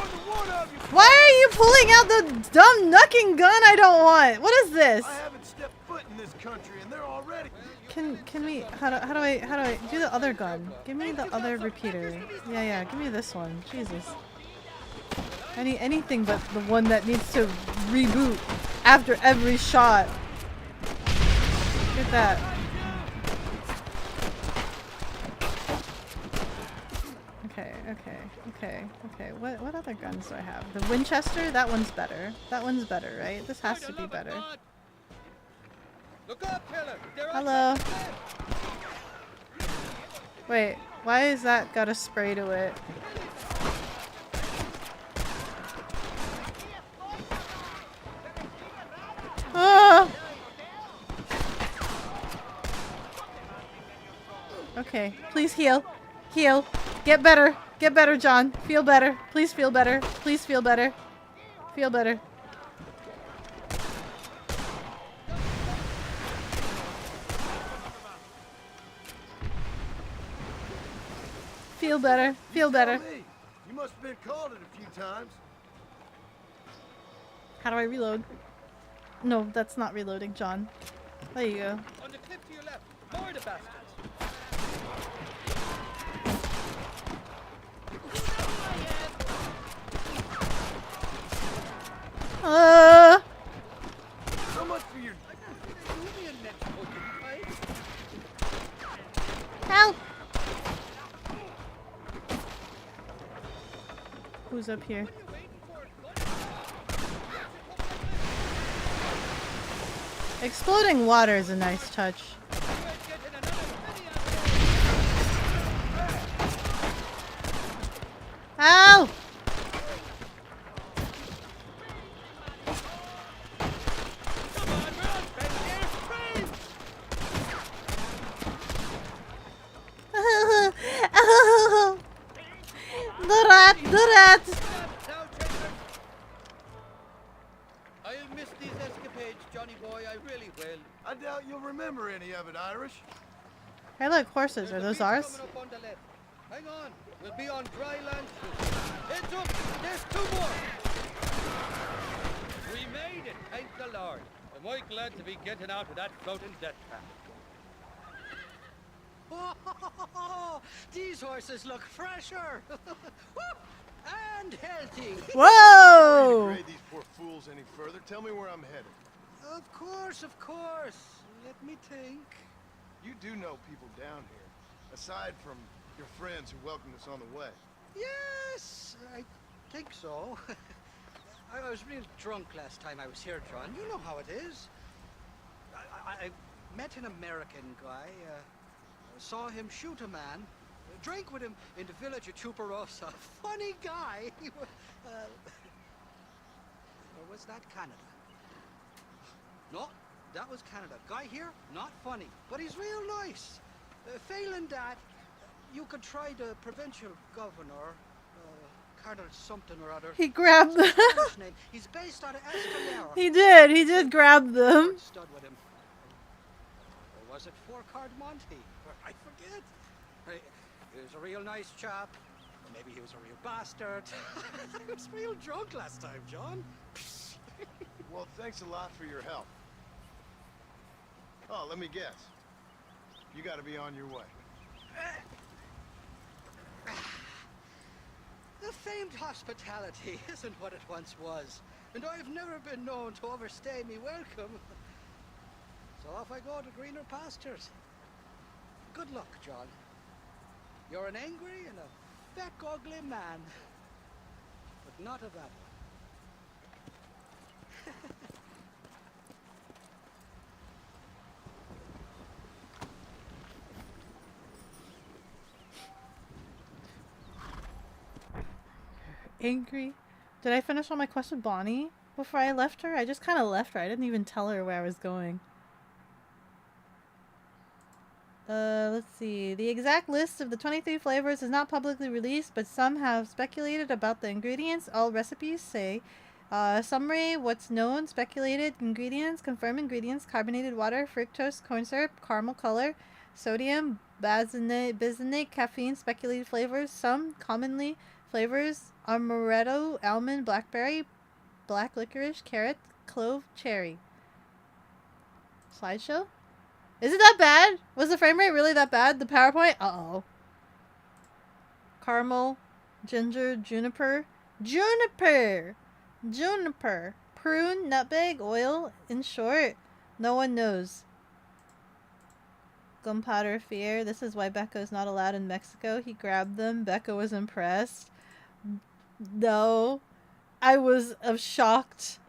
Why are you pulling out the dumb knucking gun I don't want? What is this?
I haven't stepped foot in this country and they're already.
Can we how do I do the other gun? Give me the other repeater. Yeah, give me this one. Jesus. Anything but the one that needs to reboot after every shot. Get that. Okay. What other guns do I have? The Winchester? That one's better. That one's better, right? This has to be better. Hello. Wait, why is that got a spray to it? Ah! Okay, please heal. Heal. Get better. Get better, John. Feel better. Please feel better. Please feel better. Feel better. Feel better. Feel better.
You must have been called it a few times.
How do I reload? No, that's not reloading, John. There you go.
On the cliff to your left. More the bastards.
So much for your
Help! Who's up here? Exploding water is a nice touch. Ow! The rat!
I'll miss these escapades, Johnny boy. I really will.
I doubt you'll remember any of it, Irish.
I like horses. Are those ours?
On the left. Hang on. We'll be on dry land soon. Heads up. There's 2 more. We made it. Thank the Lord. Am I glad to be getting out of that floating death trap.
Oh, these horses look fresher. And healthy.
Whoa!
Degrade these poor fools any further. Tell me where I'm headed.
Of course. Let me think.
You do know people down here, aside from your friends who welcomed us on the way.
Yes, I think so. I was real drunk last time I was here, John. You know how it is. I met an American guy, saw him shoot a man, drank with him in the village of Chuparosa. Funny guy. Or was that Canada? No, that was Canada. Guy here, not funny, but he's real nice. Failing that, you could try the provincial governor, Colonel something or other.
He grabbed them.
He's based out of Escalera.
He did grab them.
Stud with him. Or was it Four Card Monte? I forget. He was a real nice chap. Or maybe he was a real bastard. I was real drunk last time, John.
Well, thanks a lot for your help. Oh, let me guess. You gotta be on your way.
The famed hospitality isn't what it once was, and I've never been known to overstay me welcome. So off I go to greener pastures. Good luck, John. You're an angry and a fat, ugly man, but not a bad one.
Angry. Did I finish all my quest with Bonnie before I left her? I just kind of left her. I didn't even tell her where I was going. Let's see. The exact list of the 23 flavors is not publicly released, but some have speculated about the ingredients. All recipes say, summary, what's known, speculated ingredients, confirmed ingredients, carbonated water, fructose, corn syrup, caramel color, sodium, Bisinate, caffeine, speculated flavors. Some commonly flavors: amaretto, almond, blackberry, black licorice, carrot, clove, cherry. Slideshow? Is it that bad? Was the frame rate really that bad? The PowerPoint? Uh-oh. Caramel, ginger, juniper. Juniper! Juniper. Prune, nutmeg, oil. In short, no one knows. Gunpowder fear. This is why Becca is not allowed in Mexico. He grabbed them. Becca was impressed. No. I was shocked.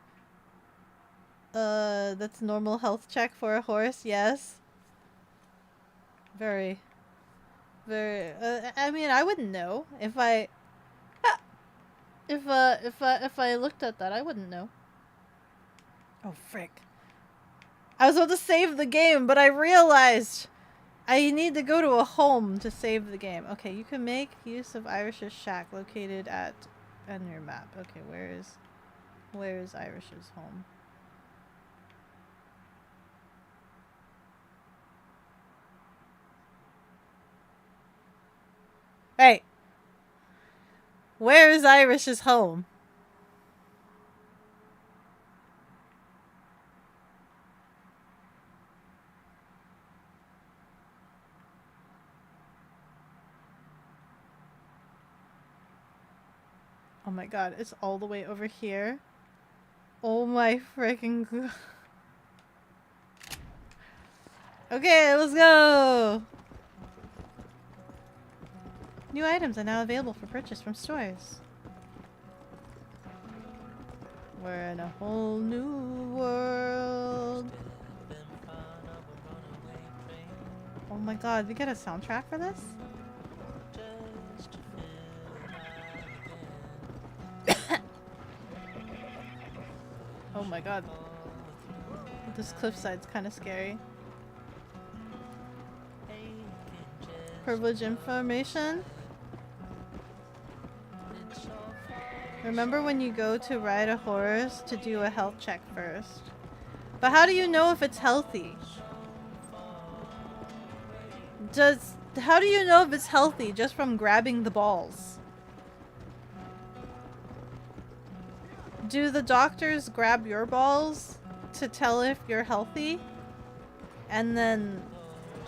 That's normal health check for a horse. Yes. Very. I mean, I wouldn't know if I looked at that. I wouldn't know. Oh frick! I was about to save the game, but I realized I need to go to a home to save the game. Okay, you can make use of Irish's shack located on your map. Okay, where is Irish's home? Hey! Where is Irish's home? Oh my god, it's all the way over here. Oh my freaking god. Okay, let's go! New items are now available for purchase from stores. We're in a whole new world. Oh my god, we get a soundtrack for this? Oh my god. This cliffside's kind of scary. Privilege information? Remember when you go to ride a horse to do a health check first. But how do you know if it's healthy? How do you know if it's healthy just from grabbing the balls? Do the doctors grab your balls to tell if you're healthy? And then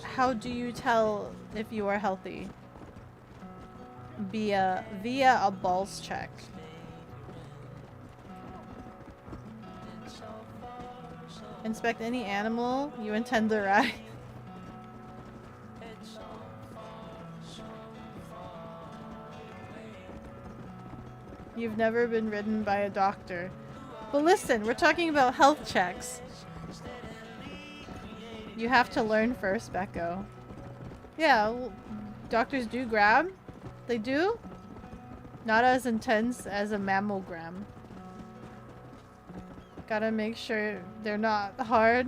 how do you tell if you are healthy? Via a balls check. Inspect any animal you intend to ride. You've never been ridden by a doctor. But listen, we're talking about health checks. You have to learn first, Becco. Yeah, well, doctors do grab. They do. Not as intense as a mammogram. Gotta make sure they're not hard.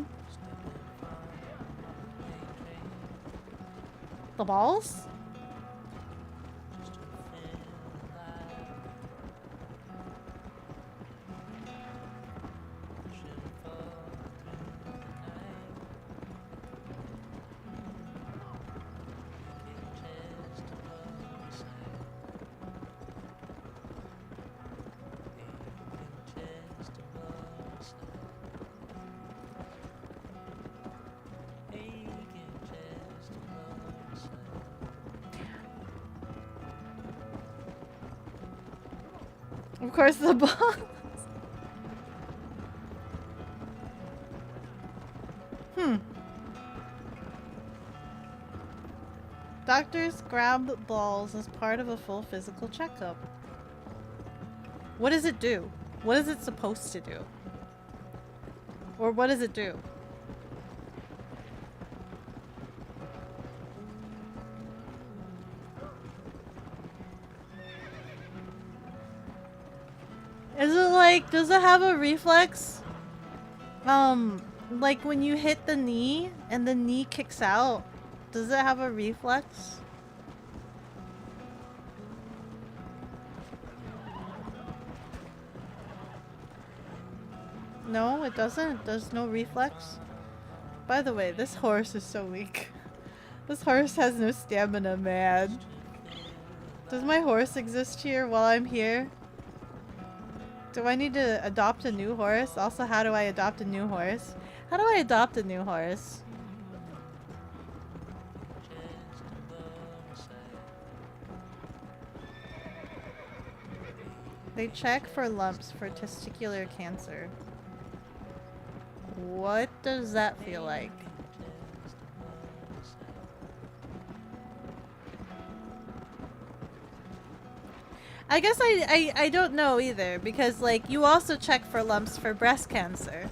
The balls? Of course, the balls. Doctors grab balls as part of a full physical checkup. What does it do? What is it supposed to do? Or what does it do? Is it like, does it have a reflex? Like when you hit the knee and the knee kicks out, does it have a reflex? No, it doesn't. There's no reflex. By the way, this horse is so weak. This horse has no stamina, man. Does my horse exist here while I'm here? Do I need to adopt a new horse? Also, how do I adopt a new horse? How do I adopt a new horse? They check for lumps for testicular cancer. What does that feel like? I guess I don't know either, because like you also check for lumps for breast cancer.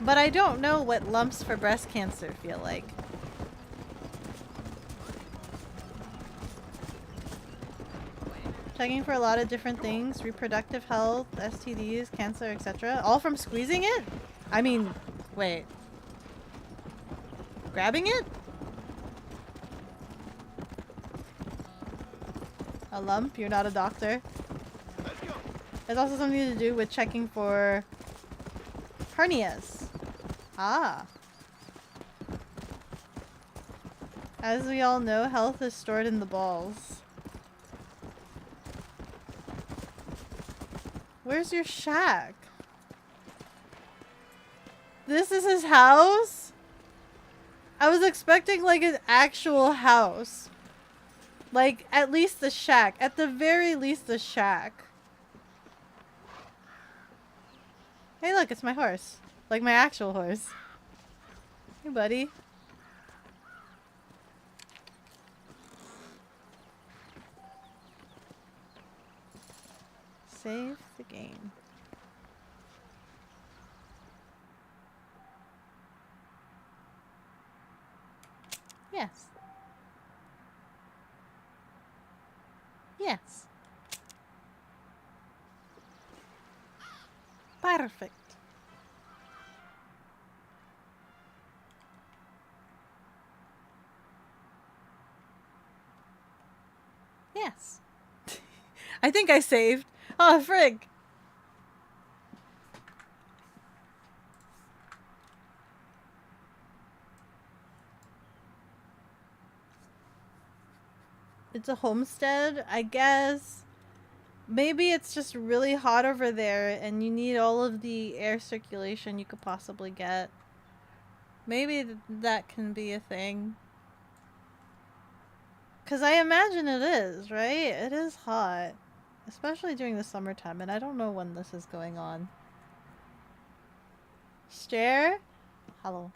But I don't know what lumps for breast cancer feel like. Checking for a lot of different things, reproductive health, STDs, cancer, etc. All from squeezing it? I mean, wait. Grabbing it? A lump? You're not a doctor. It's also something to do with checking for hernias. Ah. As we all know, health is stored in the balls. Where's your shack? This is his house? I was expecting like an actual house. Like, at least the shack. At the very least, the shack. Hey, look, it's my horse. Like my actual horse. Hey, buddy. Save the game. Yes. Yes. Perfect. Yes. I think I saved. Oh, frig. It's a homestead, I guess. Maybe it's just really hot over there and you need all of the air circulation you could possibly get. Maybe that can be a thing. Because I imagine it is, right? It is hot. Especially during the summertime, and I don't know when this is going on. Stare? Hello.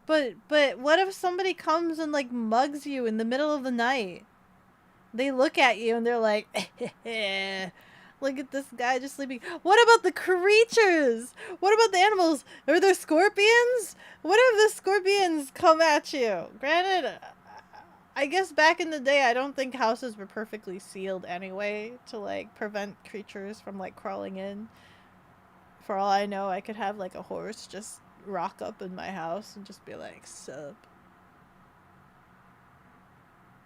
But what if somebody comes and like mugs you in the middle of the night? They look at you and they're like, look at this guy just sleeping. What about the creatures? What about the animals? Are there scorpions? What if the scorpions come at you? Granted, I guess back in the day, I don't think houses were perfectly sealed anyway to like prevent creatures from like crawling in. For all I know, I could have like a horse just rock up in my house and just be like, sup?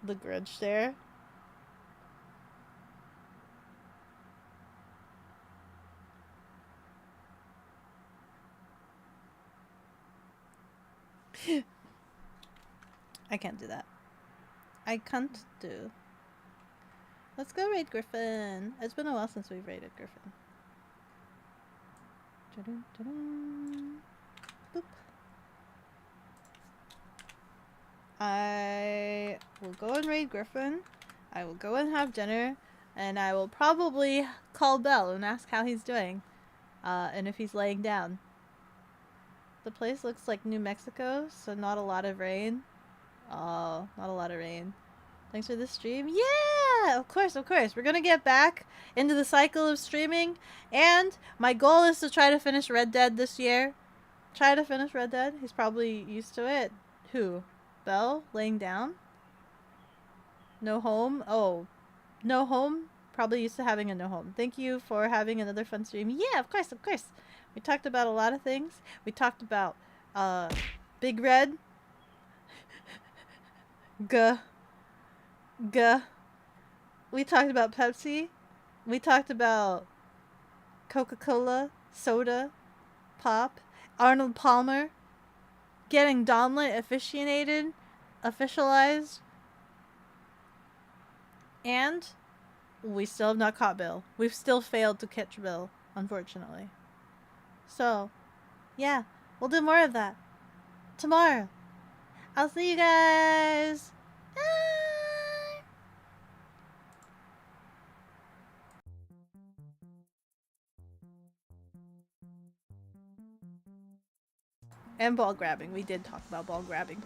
The Grinch there. I can't do that. I can't do. Let's go raid Griffin. It's been a while since we've raided Griffin. Boop. I will go and raid Griffin. I will go and have dinner. And I will probably call Bell and ask how he's doing. And if he's laying down. The place looks like New Mexico, so not a lot of rain. Oh, not a lot of rain. Thanks for the stream. Yeah, of course, of course. We're gonna get back into the cycle of streaming. And my goal is to try to finish Red Dead this year. Try to finish Red Dead. He's probably used to it. Who? Belle? Laying down? No home? Oh, no home? Probably used to having a no home. Thank you for having another fun stream. Yeah, of course, of course. We talked about a lot of things. We talked about Big Red. We talked about Pepsi. We talked about Coca-Cola, soda, pop, Arnold Palmer, getting Domlet officialized, and we still have not caught Bill. We've still failed to catch Bill, unfortunately. So, yeah, we'll do more of that tomorrow. I'll see you guys. Bye. And ball grabbing. We did talk about ball grabbing.